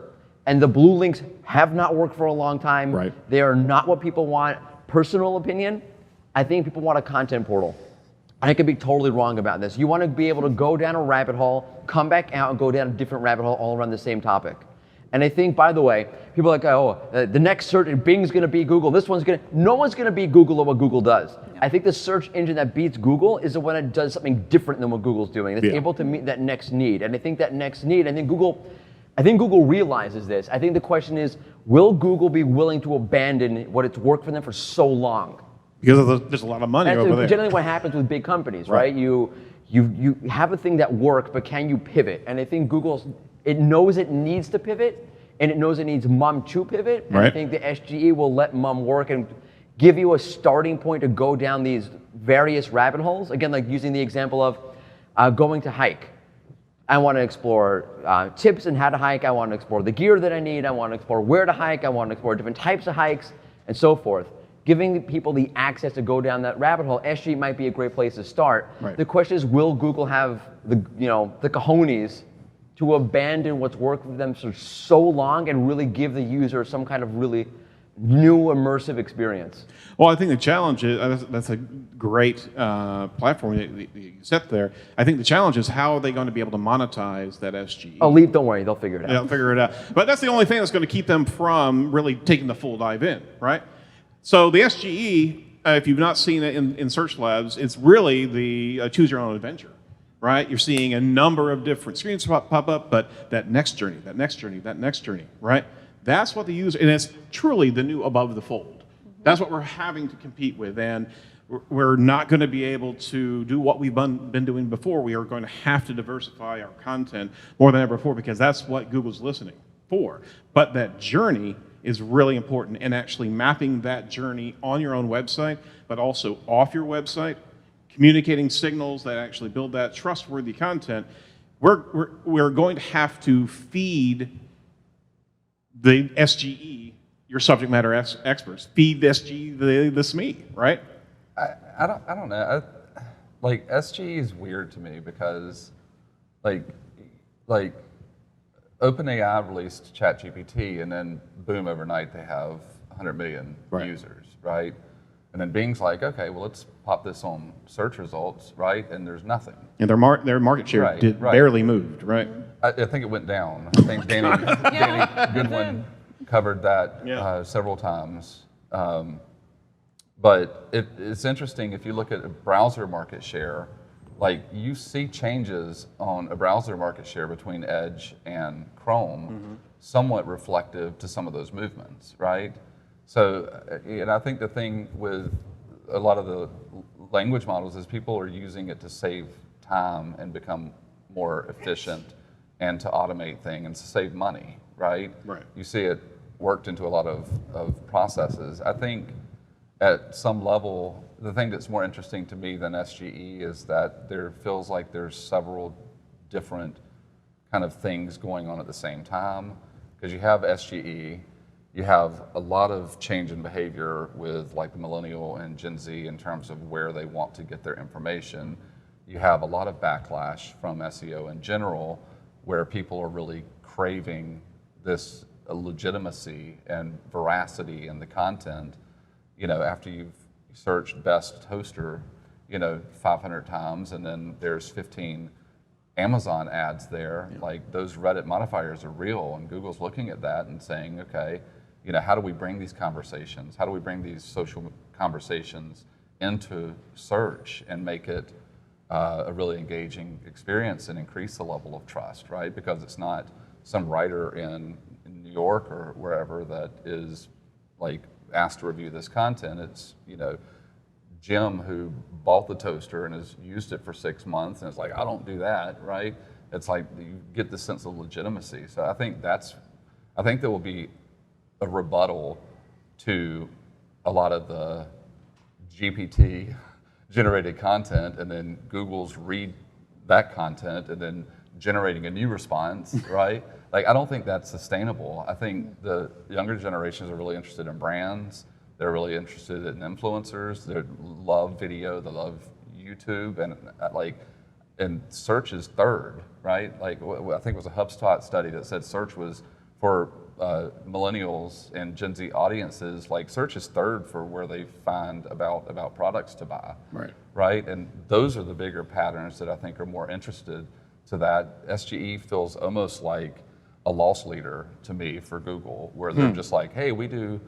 And the blue links have not worked for a long time. Right. They are not what people want. Personal opinion, I think people want a content portal. I could be totally wrong about this. You want to be able to go down a rabbit hole, come back out, and go down a different rabbit hole all around the same topic. And I think, by the way, people are like, the next search, Bing's going to be Google. No one's going to beat Google at what Google does. Yeah. I think the search engine that beats Google is the one that does something different than what Google's doing. It's able to meet that next need. And I think that next need, I think Google realizes this. I think the question is, will Google be willing to abandon what it's worked for them for so long? Because there's a lot of money over there. Generally what happens with big companies, right? You have a thing that works, but can you pivot? And I think it knows it needs to pivot, and it knows it needs mum to pivot. And I think the SGE will let mum work and give you a starting point to go down these various rabbit holes. Again, like using the example of going to hike. I want to explore tips on how to hike. I want to explore the gear that I need. I want to explore where to hike. I want to explore different types of hikes and so forth. Giving people the access to go down that rabbit hole, SG might be a great place to start. Right. The question is, will Google have the cojones to abandon what's worked for them for so long and really give the user some kind of really new immersive experience? Well, I think the challenge is, that's a great platform that you set there. I think the challenge is how are they going to be able to monetize that SGE? Don't worry, they'll figure it out. They'll figure it out. But that's the only thing that's going to keep them from really taking the full dive in, right? So the SGE, if you've not seen it in Search Labs, it's really the choose your own adventure, right? You're seeing a number of different screens pop up, but that next journey, right? That's what the user, and it's truly the new above the fold. That's what we're having to compete with, and we're not going to be able to do what we've been doing before. We are going to have to diversify our content more than ever before because that's what Google's listening for. But that journey is really important, and actually mapping that journey on your own website, but also off your website, communicating signals that actually build that trustworthy content. We're going to have to feed the SGE, your subject matter experts, feed the SGE the SME, right? I don't know. Like SGE is weird to me because like OpenAI released ChatGPT, and then boom, overnight they have 100 million users, right? And then Bing's like, okay, well, let's pop this on search results, right? And there's nothing. And their market share barely moved, right? I think it went down. I think Danny Goodwin covered that several times. But it's interesting if you look at a browser market share, like you see changes on a browser market share between Edge and Chrome, somewhat reflective to some of those movements, right? So, and I think the thing with a lot of the language models is people are using it to save time and become more efficient and to automate things and to save money, right? Right. You see it worked into a lot of processes. I think at some level, the thing that's more interesting to me than SGE is that there feels like there's several different kind of things going on at the same time. Because you have SGE, you have a lot of change in behavior with like the millennial and Gen Z in terms of where they want to get their information. You have a lot of backlash from SEO in general, where people are really craving this legitimacy and veracity in the content. You know, after you've searched best toaster, 500 times, and then there's 15 Amazon ads there, like those Reddit modifiers are real, and Google's looking at that and saying, okay, how do we bring these conversations? How do we bring these social conversations into search and make it a really engaging experience and increase the level of trust, right? Because it's not some writer in New York or wherever that is like asked to review this content. It's, Jim who bought the toaster and has used it for 6 months and it's like, I don't do that, right? It's like you get this sense of legitimacy. So I think there will be a rebuttal to a lot of the GPT generated content, and then Google's read that content and then generating a new response, right? Like, I don't think that's sustainable. I think the younger generations are really interested in brands. They're really interested in influencers. They love video. They love YouTube, and search is third, right? Like, I think it was a HubSpot study that said search was for millennials and Gen Z audiences. Like, search is third for where they find about products to buy, right? And those are the bigger patterns that I think are more interested to that. SGE feels almost like a loss leader to me for Google, where they're just like, hey, we do.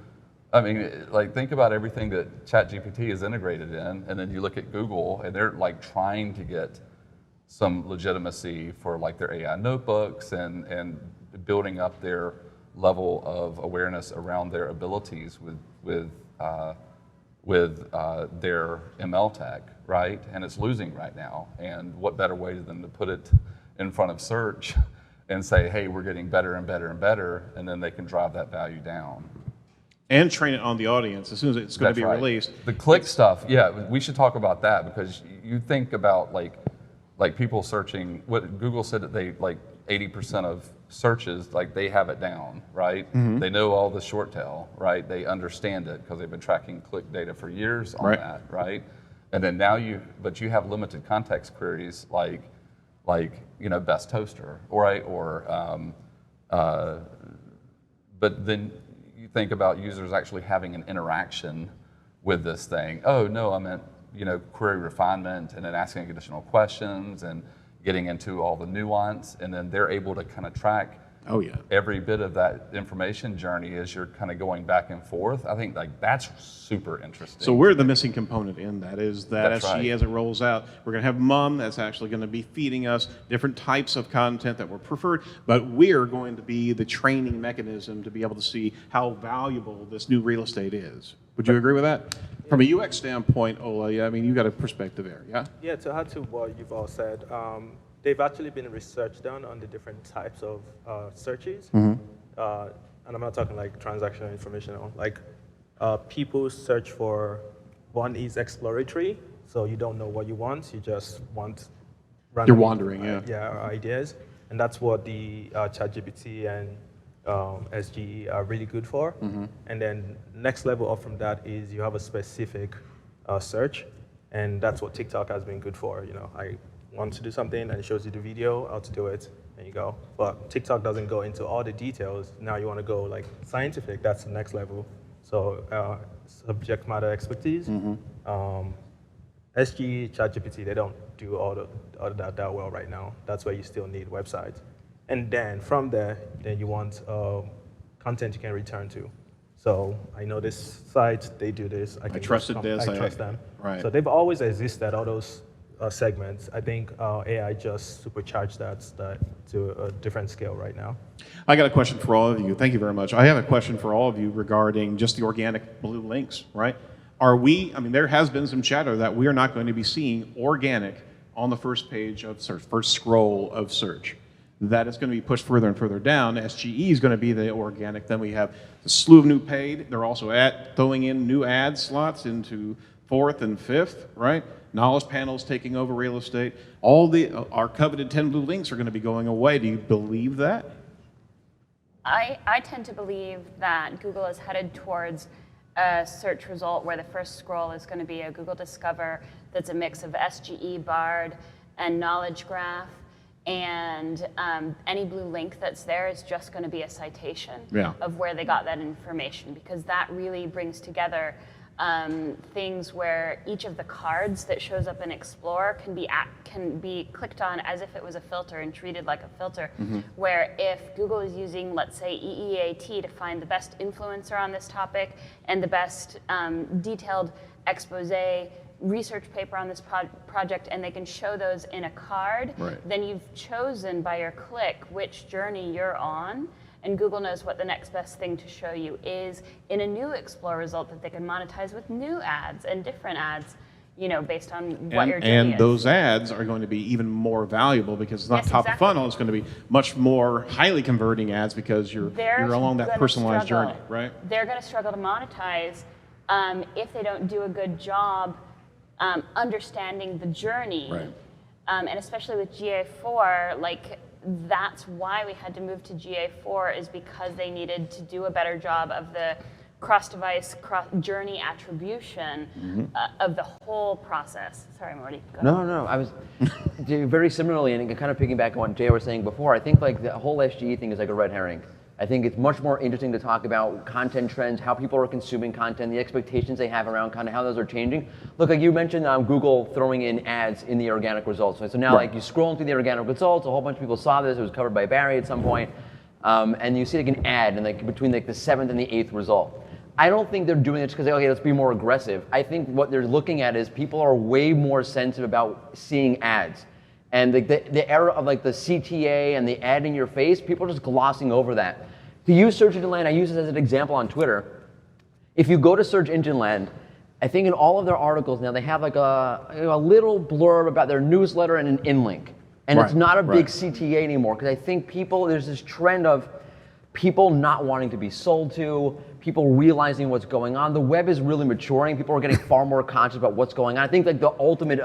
I mean, like, think about everything that ChatGPT is integrated in, and then you look at Google, and they're like trying to get some legitimacy for like their AI notebooks and building up their level of awareness around their abilities with their ML tech, right? And it's losing right now. And what better way than to put it in front of search and say, hey, we're getting better and better and better, and then they can drive that value down. And train it on the audience as soon as it's going to be released. The click stuff, we should talk about that, because you think about like people searching. What Google said that they like 80% of searches, like they have it down, right? They know all the short tail, right? They understand it because they've been tracking click data for years on that, right? And then now you have limited context queries like best toaster, right? But then you think about users actually having an interaction with this thing. Oh no, I meant query refinement, and then asking additional questions and getting into all the nuance, and then they're able to kind of track every bit of that information journey as you're kind of going back and forth. I think like that's super interesting. So we're the missing component in that is that SGE as it rolls out, we're going to have MUM that's actually going to be feeding us different types of content that were preferred, but we're going to be the training mechanism to be able to see how valuable this new real estate is. Would you agree with that? From a UX standpoint, Ola, I mean, you got a perspective there, yeah? Yeah, to add to what you've all said, they've actually been research done on the different types of searches. And I'm not talking like transactional informational. Like people search for, one is exploratory, so you don't know what you want, you just want random, you're wandering, ideas. And that's what the ChatGPT and SGE are really good for. And then next level up from that is you have a specific search, and that's what TikTok has been good for. I want to do something and it shows you the video, how to do it, and you go. But TikTok doesn't go into all the details. Now you want to go like scientific, that's the next level. So subject matter expertise. SGE, ChatGPT, they don't do all that well right now. That's where you still need websites. And then from there, then you want content you can return to. So I know this site, they do this. I trusted this. I trust them. Right. So they've always existed, all those segments. I think AI just supercharged that to a different scale right now. I got a question for all of you. Thank you very much. I have a question for all of you regarding just the organic blue links, right? There has been some chatter that we are not going to be seeing organic on the first page of search, first scroll of search. That is going to be pushed further and further down. SGE is going to be the organic. Then we have a slew of new paid. They're also throwing in new ad slots into 4th and 5th, right? Knowledge panels taking over real estate. Our coveted 10 blue links are going to be going away. Do you believe that? I tend to believe that Google is headed towards a search result where the first scroll is going to be a Google Discover that's a mix of SGE, Bard, and Knowledge Graph. And any blue link that's there is just going to be a citation of where they got that information, because that really brings together things where each of the cards that shows up in Explorer can be clicked on as if it was a filter and treated like a filter. Where if Google is using, let's say, EEAT to find the best influencer on this topic and the best detailed expose research paper on this project, and they can show those in a card, then you've chosen by your click which journey you're on, and Google knows what the next best thing to show you is in a new Explore result that they can monetize with new ads and different ads, based on what your journey is. And those ads are going to be even more valuable because it's not top of funnel. It's going to be much more highly converting ads because you're along that personalized journey, right? They're going to struggle to monetize if they don't do a good job understanding the journey, and especially with GA4, that's why we had to move to GA4, is because they needed to do a better job of the cross-device, journey attribution of the whole process. Sorry, Mordy. Go ahead. No, I was very similarly, and kind of piggyback on what Jay was saying before. I think the whole SGE thing is like a red herring. I think it's much more interesting to talk about content trends, how people are consuming content, the expectations they have around kind of how those are changing. Look, like you mentioned Google throwing in ads in the organic results. So now you scroll through the organic results, a whole bunch of people saw this, it was covered by Barry at some point, and you see an ad in between the 7th and the 8th result. I don't think they're doing it just because, okay, let's be more aggressive. I think what they're looking at is people are way more sensitive about seeing ads. And the era of the CTA and the ad in your face, people are just glossing over that. To use search engine land, I use this as an example on Twitter. If you go to search engine land, I think in all of their articles now they have a little blurb about their newsletter and an in-link. And it's not a big CTA anymore, because I think there's this trend of people not wanting to be sold to, people realizing what's going on. The web is really maturing. People are getting far more conscious about what's going on. I think the ultimate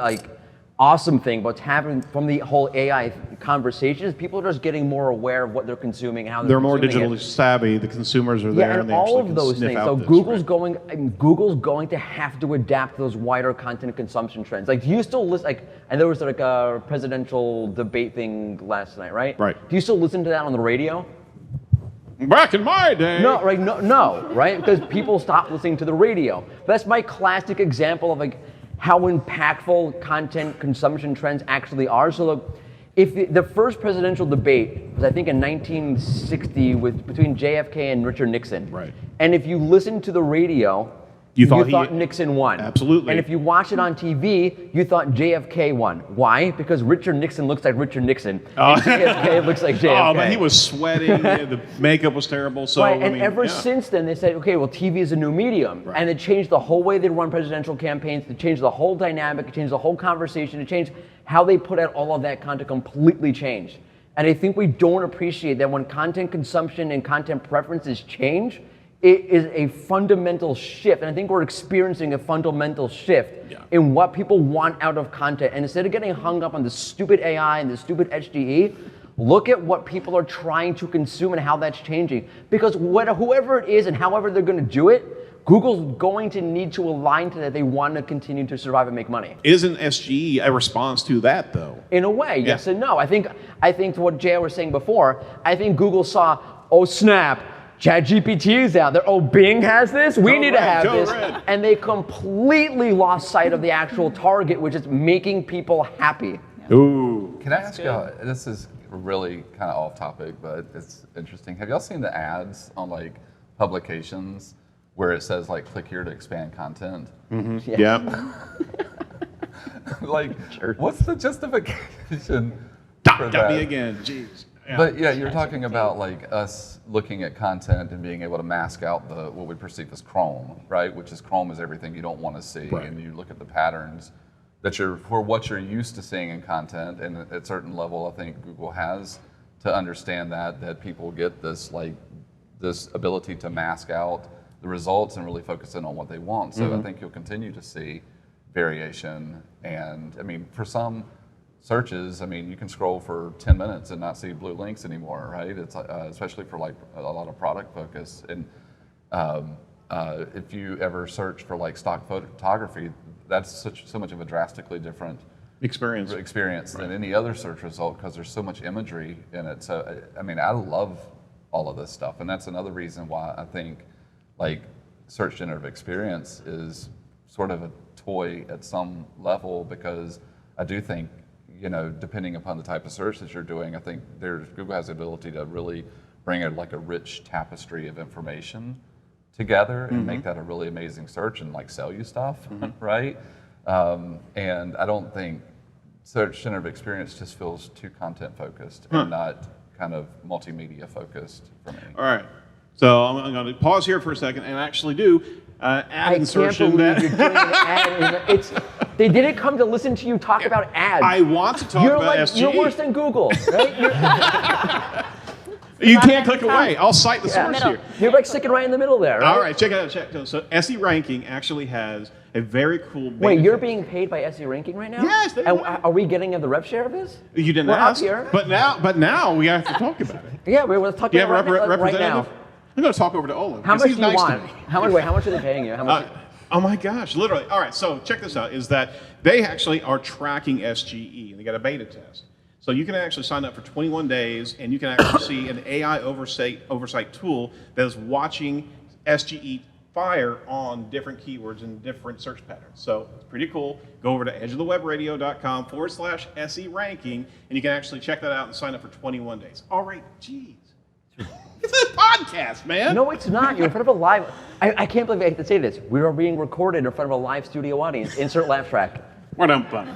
awesome thing about happening from the whole AI conversation is people are just getting more aware of what they're consuming and how they're more digitally savvy. The consumers are there, and all of those things. So Google's going to have to adapt to those wider content consumption trends. Do you still listen? And there was a presidential debate thing last night, right? Right. Do you still listen to that on the radio? Back in my day. No, right? No, right? Because people stopped listening to the radio. That's my classic example of how impactful content consumption trends actually are. So look, if the first presidential debate was, I think, in 1960 between JFK and Richard Nixon. Right. And if you listened to the radio, you thought Nixon won. Absolutely. And if you watch it on TV, you thought JFK won. Why? Because Richard Nixon looks like Richard Nixon, and JFK looks like JFK. Oh, but he was sweating. The makeup was terrible. So ever since then, they said, okay, well, TV is a new medium, and it changed the whole way they run presidential campaigns. It changed the whole dynamic. It changed the whole conversation. It changed how they put out all of that content. Completely changed. And I think we don't appreciate that when content consumption and content preferences change, it is a fundamental shift, and I think we're experiencing a fundamental shift in what people want out of content. And instead of getting hung up on the stupid AI and the stupid SGE, look at what people are trying to consume and how that's changing. Because whoever it is and however they're going to do it, Google's going to need to align to that. They want to continue to survive and make money. Isn't SGE a response to that, though? In a way, yes and no. I think to what Jay was saying before, I think Google saw, oh snap, ChatGPT is out there. Oh, Bing has this? We need to have this. And they completely lost sight of the actual target, which is making people happy. Ooh. Can I ask y'all, this is really kind of off topic, but it's interesting. Have y'all seen the ads on like publications where it says like click here to expand content? Mm-hmm. Yeah. Like, what's the justification for Got that? me again, jeez. Yeah. But yeah, you're talking about like us looking at content and being able to mask out what we perceive as Chrome, right? Which is Chrome is everything you don't want to see, and you look at the patterns that for what you're used to seeing in content, and at a certain level, I think Google has to understand that people get this ability to mask out the results and really focus in on what they want. So I think you'll continue to see variation, and I mean, for some searches, I mean, you can scroll for 10 minutes and not see blue links anymore, right? It's especially for like a lot of product focus. And if you ever search for like stock photography, that's so much of a drastically different experience than any other search result because there's so much imagery in it. So I mean, I love all of this stuff, and that's another reason why I think like search generative experience is sort of a toy at some level, because I do think, you know, depending upon the type of search that you're doing, I think Google has the ability to really bring a rich tapestry of information together and make that a really amazing search and like sell you stuff, right? And I don't think search generative experience just feels too content focused and not kind of multimedia focused for me. All right. So I'm going to pause here for a second and actually do ad insertion. I can't believe you're doing an ad. They didn't come to listen to you talk about ads. I want to talk about SGE. You're worse than Google, right? You can't click away. I'll cite the source here. You're like sticking right in the middle there, right? All right, check it out. So SE Ranking actually has a very cool beta Wait, you're test. being paid by SE Ranking right now? Yes. And are we getting the rev share of this? You didn't We're ask. up here. But now we have to talk about it. Yeah, we're talking about it right now. I'm going to talk over to Ola. How much do you nice want? How much are they paying you? How much? Oh my gosh, literally. All right, so check this out, is that they actually are tracking SGE, and they got a beta test. So you can actually sign up for 21 days, and you can actually see an AI oversight tool that is watching SGE fire on different keywords and different search patterns. So it's pretty cool. Go over to edgeofthewebradio.com/SE ranking, and you can actually check that out and sign up for 21 days. All right, geez. It's a podcast, man. No, it's not. You're in front of a live. I can't believe I have to say this. We are being recorded in front of a live studio audience. Insert laugh track. We're done fun.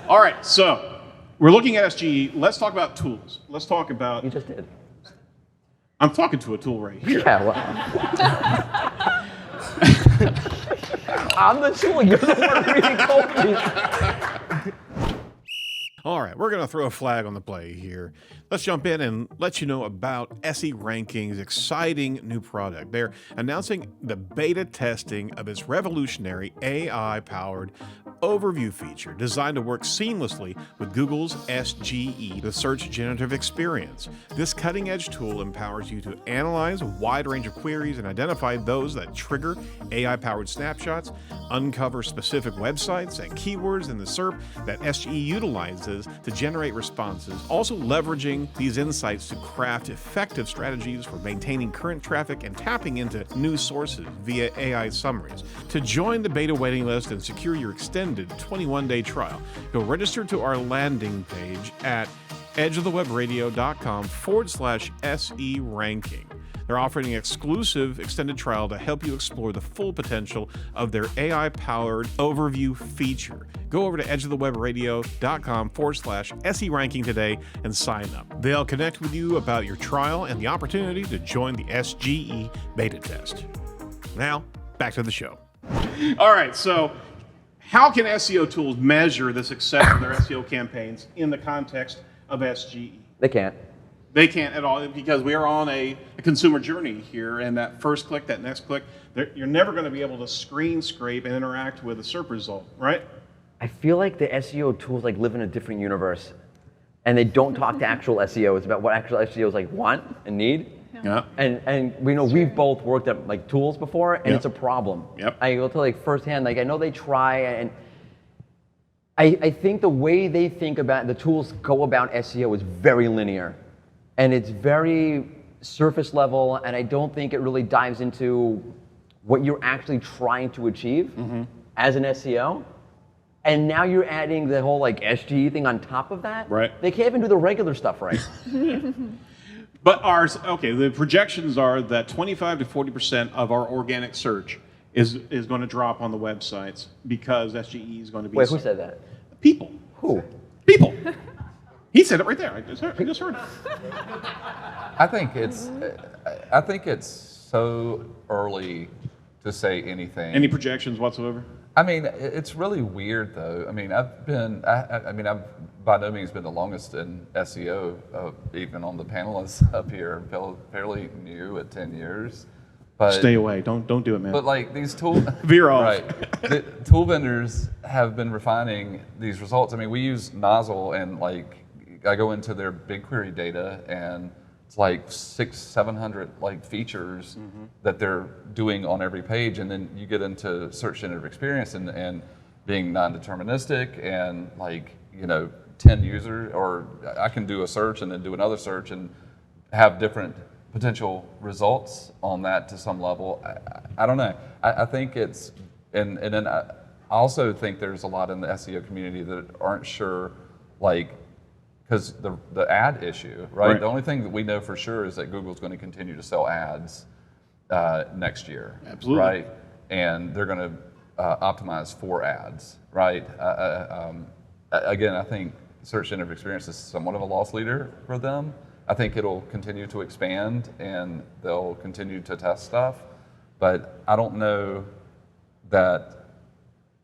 All right, so we're looking at SGE. Let's talk about tools. Let's talk about. You just did. I'm talking to a tool right here. Yeah, well. I'm the tool. You're the one who really told me. All right, we're going to throw a flag on the play here. Let's jump in and let you know about SE Ranking's exciting new product. They're announcing the beta testing of its revolutionary AI-powered overview feature designed to work seamlessly with Google's SGE, the Search Generative Experience. This cutting-edge tool empowers you to analyze a wide range of queries and identify those that trigger AI-powered snapshots, uncover specific websites and keywords in the SERP that SGE utilizes to generate responses, also leveraging these insights to craft effective strategies for maintaining current traffic and tapping into new sources via AI summaries. To join the beta waiting list and secure your extended 21-day trial, go register to our landing page at edgeofthewebradio.com/SE ranking. They're offering an exclusive extended trial to help you explore the full potential of their AI-powered overview feature. Go over to edgeofthewebradio.com/SE ranking today and sign up. They'll connect with you about your trial and the opportunity to join the SGE beta test. Now, back to the show. All right, so how can SEO tools measure the success of their SEO campaigns in the context of SGE? They can't. They can't at all, because we are on a consumer journey here, and that first click, that next click, you're never going to be able to screen scrape and interact with a SERP result, right? I feel like the SEO tools live in a different universe, and they don't talk to actual SEOs about what actual SEOs want and need. Yeah. And we know we've both worked at like tools before, and Yep. it's a problem. Yep. I will tell like firsthand, like I know they try, and I think the way they think about the tools go about SEO is very linear, and it's very surface level, and I don't think it really dives into what you're actually trying to achieve as an SEO. And now you're adding the whole like SGE thing on top of that. Right. They can't even do the regular stuff right. But the projections are that 25 to 40% of our organic search is going to drop on the websites because SGE is going to be. Wait, who said that? People. Who? People. He said it right there. I just heard it. I think it's so early to say anything. Any projections whatsoever? I mean, it's really weird though. I mean, I've by no means been the longest in SEO, even on the panelists up here. Fairly new at 10 years. But, Stay away. Don't do it, man. But like these tool Veer off. Right. The tool vendors have been refining these results. I mean, we use Nozzle, and like I go into their BigQuery data, and it's like 600-700 like features that they're doing on every page, and then you get into search generative experience and being non-deterministic, and like 10 users, or I can do a search and then do another search and have different potential results on that to some level. I don't know. I think it's, and then I also think there's a lot in the SEO community that aren't sure, like, because the ad issue, right? The only thing that we know for sure is that Google's going to continue to sell ads next year. Absolutely. Right? And they're going to optimize for ads, right? Again, I think search generative experience is somewhat of a loss leader for them. I think it'll continue to expand and they'll continue to test stuff, but I don't know that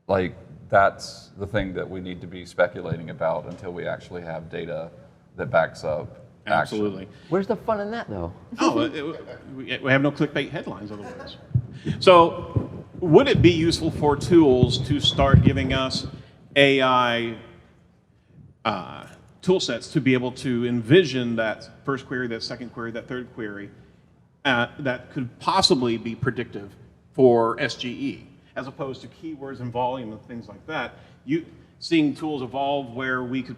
like that's the thing that we need to be speculating about until we actually have data that backs up action. Absolutely. Where's the fun in that though? We have no clickbait headlines otherwise. So would it be useful for tools to start giving us AI tool sets to be able to envision that first query, that second query, that third query that could possibly be predictive for SGE, as opposed to keywords and volume and things like that? Seeing tools evolve where we could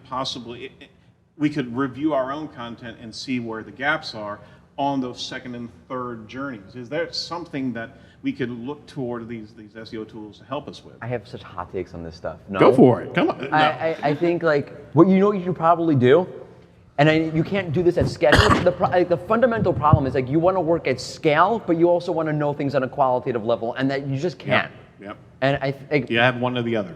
review our own content and see where the gaps are on those second and third journeys. Is there something that we could look toward these SEO tools to help us with? I have such hot takes on this stuff. No. Go for it. Come on. No. I think like what you should probably do, and you can't do this at scale. The fundamental problem is like you want to work at scale, but you also want to know things on a qualitative level, and that you just can't. Yep. And I think you have one or the other.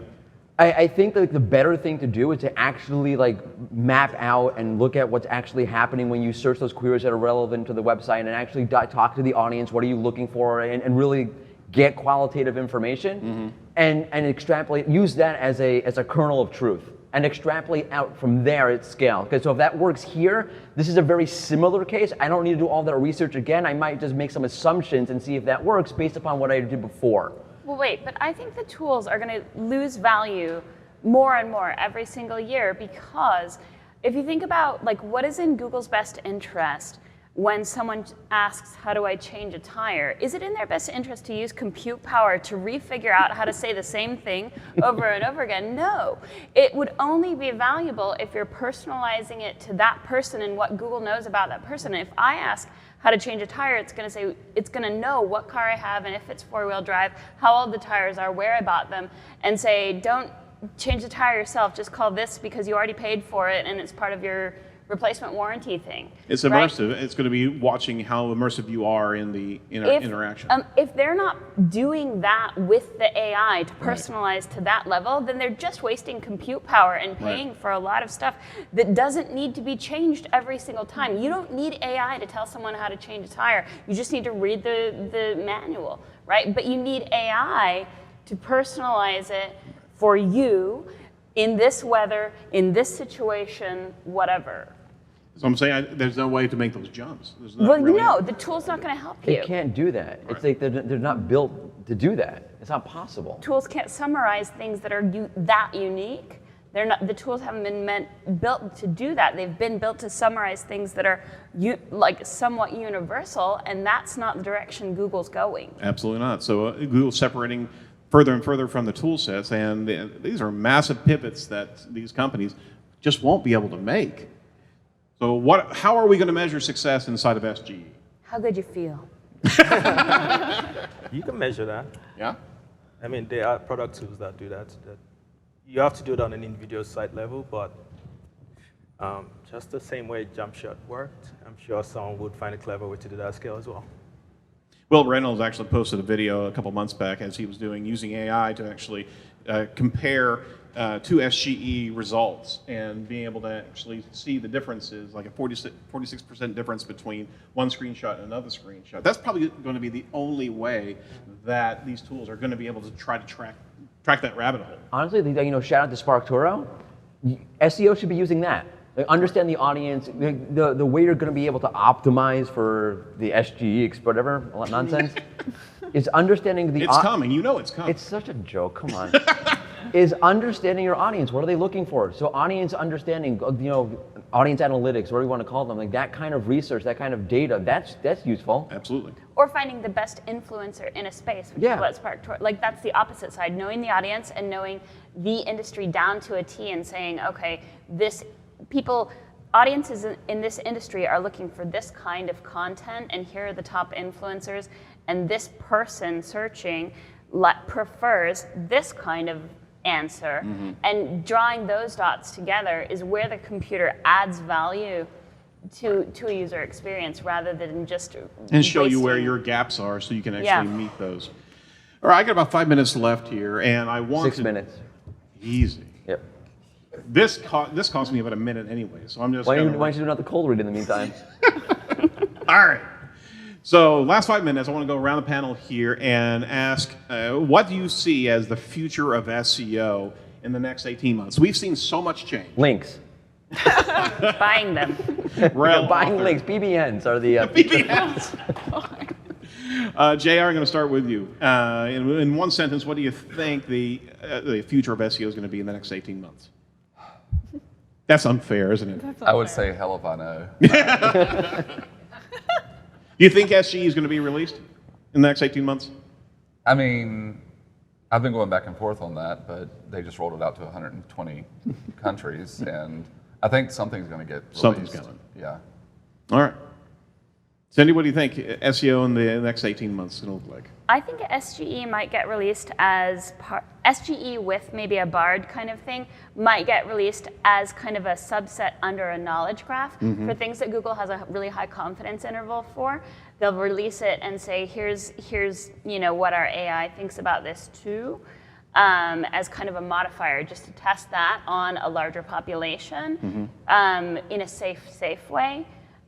I think that the better thing to do is to actually like map out and look at what's actually happening when you search those queries that are relevant to the website, and actually talk to the audience. What are you looking for, and really get qualitative information and extrapolate. Use that as a kernel of truth, and extrapolate out from there at scale. Okay, so if that works here, this is a very similar case. I don't need to do all that research again. I might just make some assumptions and see if that works based upon what I did before. Well, wait, but I think the tools are going to lose value more and more every single year, because if you think about like what is in Google's best interest when someone asks, how do I change a tire? Is it in their best interest to use compute power to refigure out how to say the same thing over and over again? No. It would only be valuable if you're personalizing it to that person and what Google knows about that person. And if I ask how to change a tire, it's going to say, it's going to know what car I have and if it's four-wheel drive, how old the tires are, where I bought them, and say, don't change the tire yourself, just call this because you already paid for it and it's part of your replacement warranty thing. It's immersive. Right? It's going to be watching how immersive you are in the interaction. If they're not doing that with the AI to personalize to that level, then they're just wasting compute power and paying for a lot of stuff that doesn't need to be changed every single time. You don't need AI to tell someone how to change a tire. You just need to read the manual, right? But you need AI to personalize it for you in this weather, in this situation, whatever. So I'm saying there's no way to make those jumps. No, the tool's not going to help you. They can't do that. Right. It's like they're not built to do that. It's not possible. Tools can't summarize things that are that unique They're not, the tools haven't been built to do that. They've been built to summarize things that are like somewhat universal, and that's not the direction Google's going. Absolutely not. So Google's separating further and further from the tool sets, and these are massive pivots that these companies just won't be able to make. So how are we going to measure success inside of SGE? How good you feel? You can measure that. Yeah? I mean, there are product tools that do that. You have to do it on an individual site level, but just the same way JumpShot worked, I'm sure someone would find a clever way to do that at scale as well. Will Reynolds actually posted a video a couple months back as he was using AI to actually compare two SGE results and being able to actually see the differences, like a 46% difference between one screenshot and another screenshot. That's probably going to be the only way that these tools are going to be able to try to track that rabbit hole. Honestly, shout out to SparkToro. SEO should be using that. Like, understand the audience. The way you're going to be able to optimize for the SGE, whatever, all that nonsense, is understanding the. It's coming. You know it's coming. It's such a joke. Come on. Is understanding your audience. What are they looking for? So audience understanding, audience analytics, whatever you want to call them, like that kind of research, that kind of data, that's useful. Absolutely. Or finding the best influencer in a space, which is what SparkToro, like that's the opposite side, knowing the audience and knowing the industry down to a T and saying, okay, audiences in this industry are looking for this kind of content, and here are the top influencers, and this person searching prefers this kind of answer, and drawing those dots together is where the computer adds value to a user experience rather than just and show you where your gaps are so you can actually meet those. All right, I got about 5 minutes left here, and I want 6 minutes. Easy. Yep. This cost me about a minute anyway, so I'm just. Why don't you do another cold read in the meantime? All right. So last 5 minutes, I want to go around the panel here and ask, what do you see as the future of SEO in the next 18 months? We've seen so much change. Links. Buying them. Buying links. BBNs are the. BBNs. JR, I'm going to start with you. In one sentence, what do you think the future of SEO is going to be in the next 18 months? That's unfair, isn't it? That's I would say, hell if I know. Do you think SGE is going to be released in the next 18 months? I mean, I've been going back and forth on that, but they just rolled it out to 120 countries, and I think something's going to get released. Something's coming. Yeah. All right. Cindy, what do you think SEO in the next 18 months is going to look like? I think SGE might get released as SGE with maybe a BARD kind of thing might get released as kind of a subset under a knowledge graph for things that Google has a really high confidence interval for. They'll release it and say, here's what our AI thinks about this too, as kind of a modifier, just to test that on a larger population in a safe way.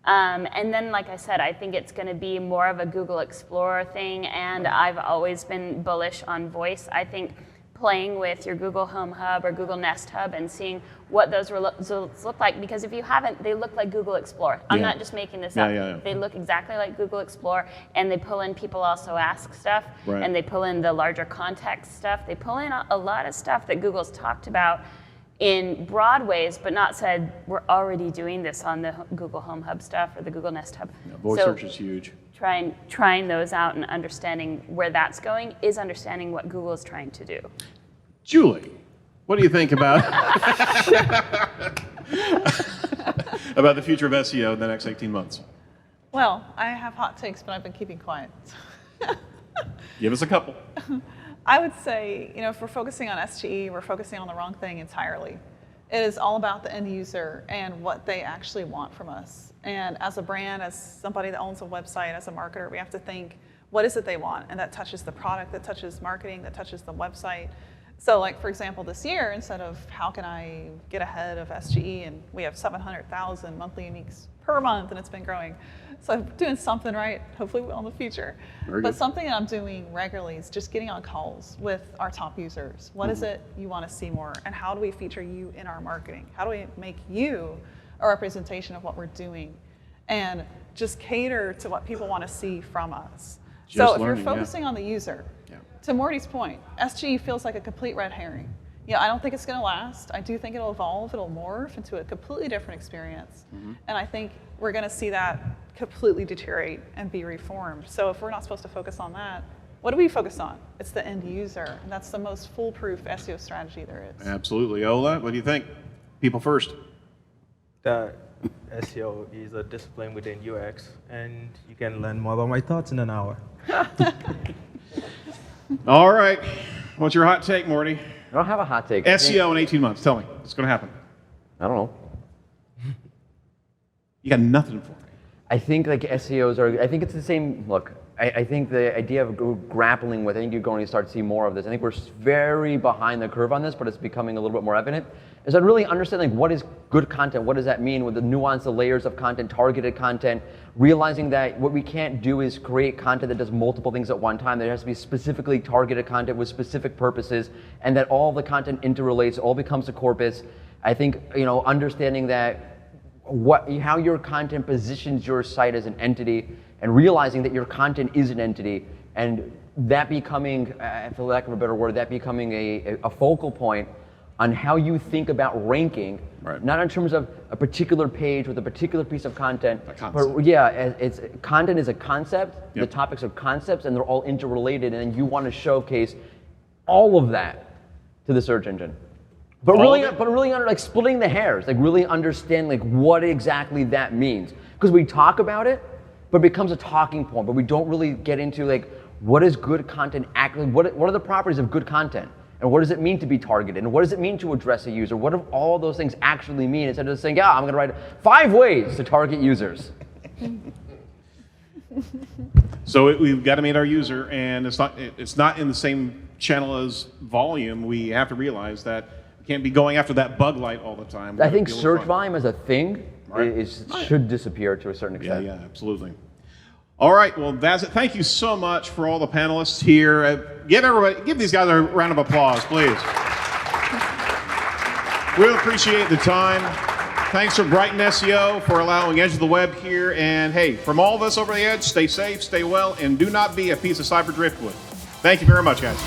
And then, like I said, I think it's going to be more of a Google Explorer thing, and I've always been bullish on voice. I think playing with your Google Home Hub or Google Nest Hub and seeing what those results look like, because if you haven't, they look like Google Explorer. I'm not just making this up. They look exactly like Google Explorer, and they pull in people also ask stuff, and they pull in the larger context stuff. They pull in a lot of stuff that Google's talked about in broad ways, but not said, we're already doing this on the Google Home Hub stuff or the Google Nest Hub. Voice search is huge. Trying those out and understanding where that's going is understanding what Google is trying to do. Julie, what do you think about the future of SEO in the next 18 months? Well, I have hot takes, but I've been keeping quiet. Give us a couple. I would say, if we're focusing on SGE, we're focusing on the wrong thing entirely. It is all about the end user and what they actually want from us. And as a brand, as somebody that owns a website, as a marketer, we have to think, what is it they want? And that touches the product, that touches marketing, that touches the website. So like, for example, this year, instead of how can I get ahead of SGE, and we have 700,000 monthly uniques per month, and it's been growing. So I'm doing something right, hopefully we'll in the future. But something that I'm doing regularly is just getting on calls with our top users. What is it you want to see more? And how do we feature you in our marketing? How do we make you a representation of what we're doing? And just cater to what people want to see from us. So if you're focusing on the user, to Mordy's point, SGE feels like a complete red herring. I don't think it's going to last. I do think it'll evolve, it'll morph into a completely different experience. And I think we're going to see that completely deteriorate and be reformed. So if we're not supposed to focus on that, what do we focus on? It's the end user, and that's the most foolproof SEO strategy there is. Absolutely. Ola, what do you think? People first. That SEO is a discipline within UX, and you can learn more about my thoughts in an hour. All right. What's your hot take, Morty? I don't have a hot take. SEO in 18 months. Tell me. What's going to happen? I don't know. You got nothing for me. I think like SEOs are, I think it's the same, look, I think the idea of grappling with, I think you're going to start to see more of this. I think we're very behind the curve on this, but it's becoming a little bit more evident. Is I really understand like what is good content, what does that mean with the nuance, the layers of content, targeted content, realizing that what we can't do is create content that does multiple things at one time. There has to be specifically targeted content with specific purposes, and that all the content interrelates, all becomes a corpus. I think, understanding that how your content positions your site as an entity, and realizing that your content is an entity, and that becoming, for lack of a better word, that becoming a focal point on how you think about ranking, right. Not in terms of a particular page with a particular piece of content, but content is a concept, Yep. The topics are concepts, and they're all interrelated, and then you want to showcase all of that to the search engine. But really like splitting the hairs, like really understand like what exactly that means. Because we talk about it, but it becomes a talking point, but we don't really get into like what is good content actually, what are the properties of good content? And what does it mean to be targeted? And what does it mean to address a user? What do all those things actually mean? Instead of just saying, I'm going to write 5 ways to target users. So we've got to meet our user, and it's not in the same channel as volume. We have to realize that we can't be going after that bug light all the time. I think search volume as a thing should disappear to a certain extent. Yeah, absolutely. All right, well, that's it. Thank you so much for all the panelists here. Give these guys a round of applause, please. Really appreciate the time. Thanks for Brighton SEO for allowing Edge of the Web here. And hey, from all of us over the edge, stay safe, stay well, and do not be a piece of cyber driftwood. Thank you very much, guys.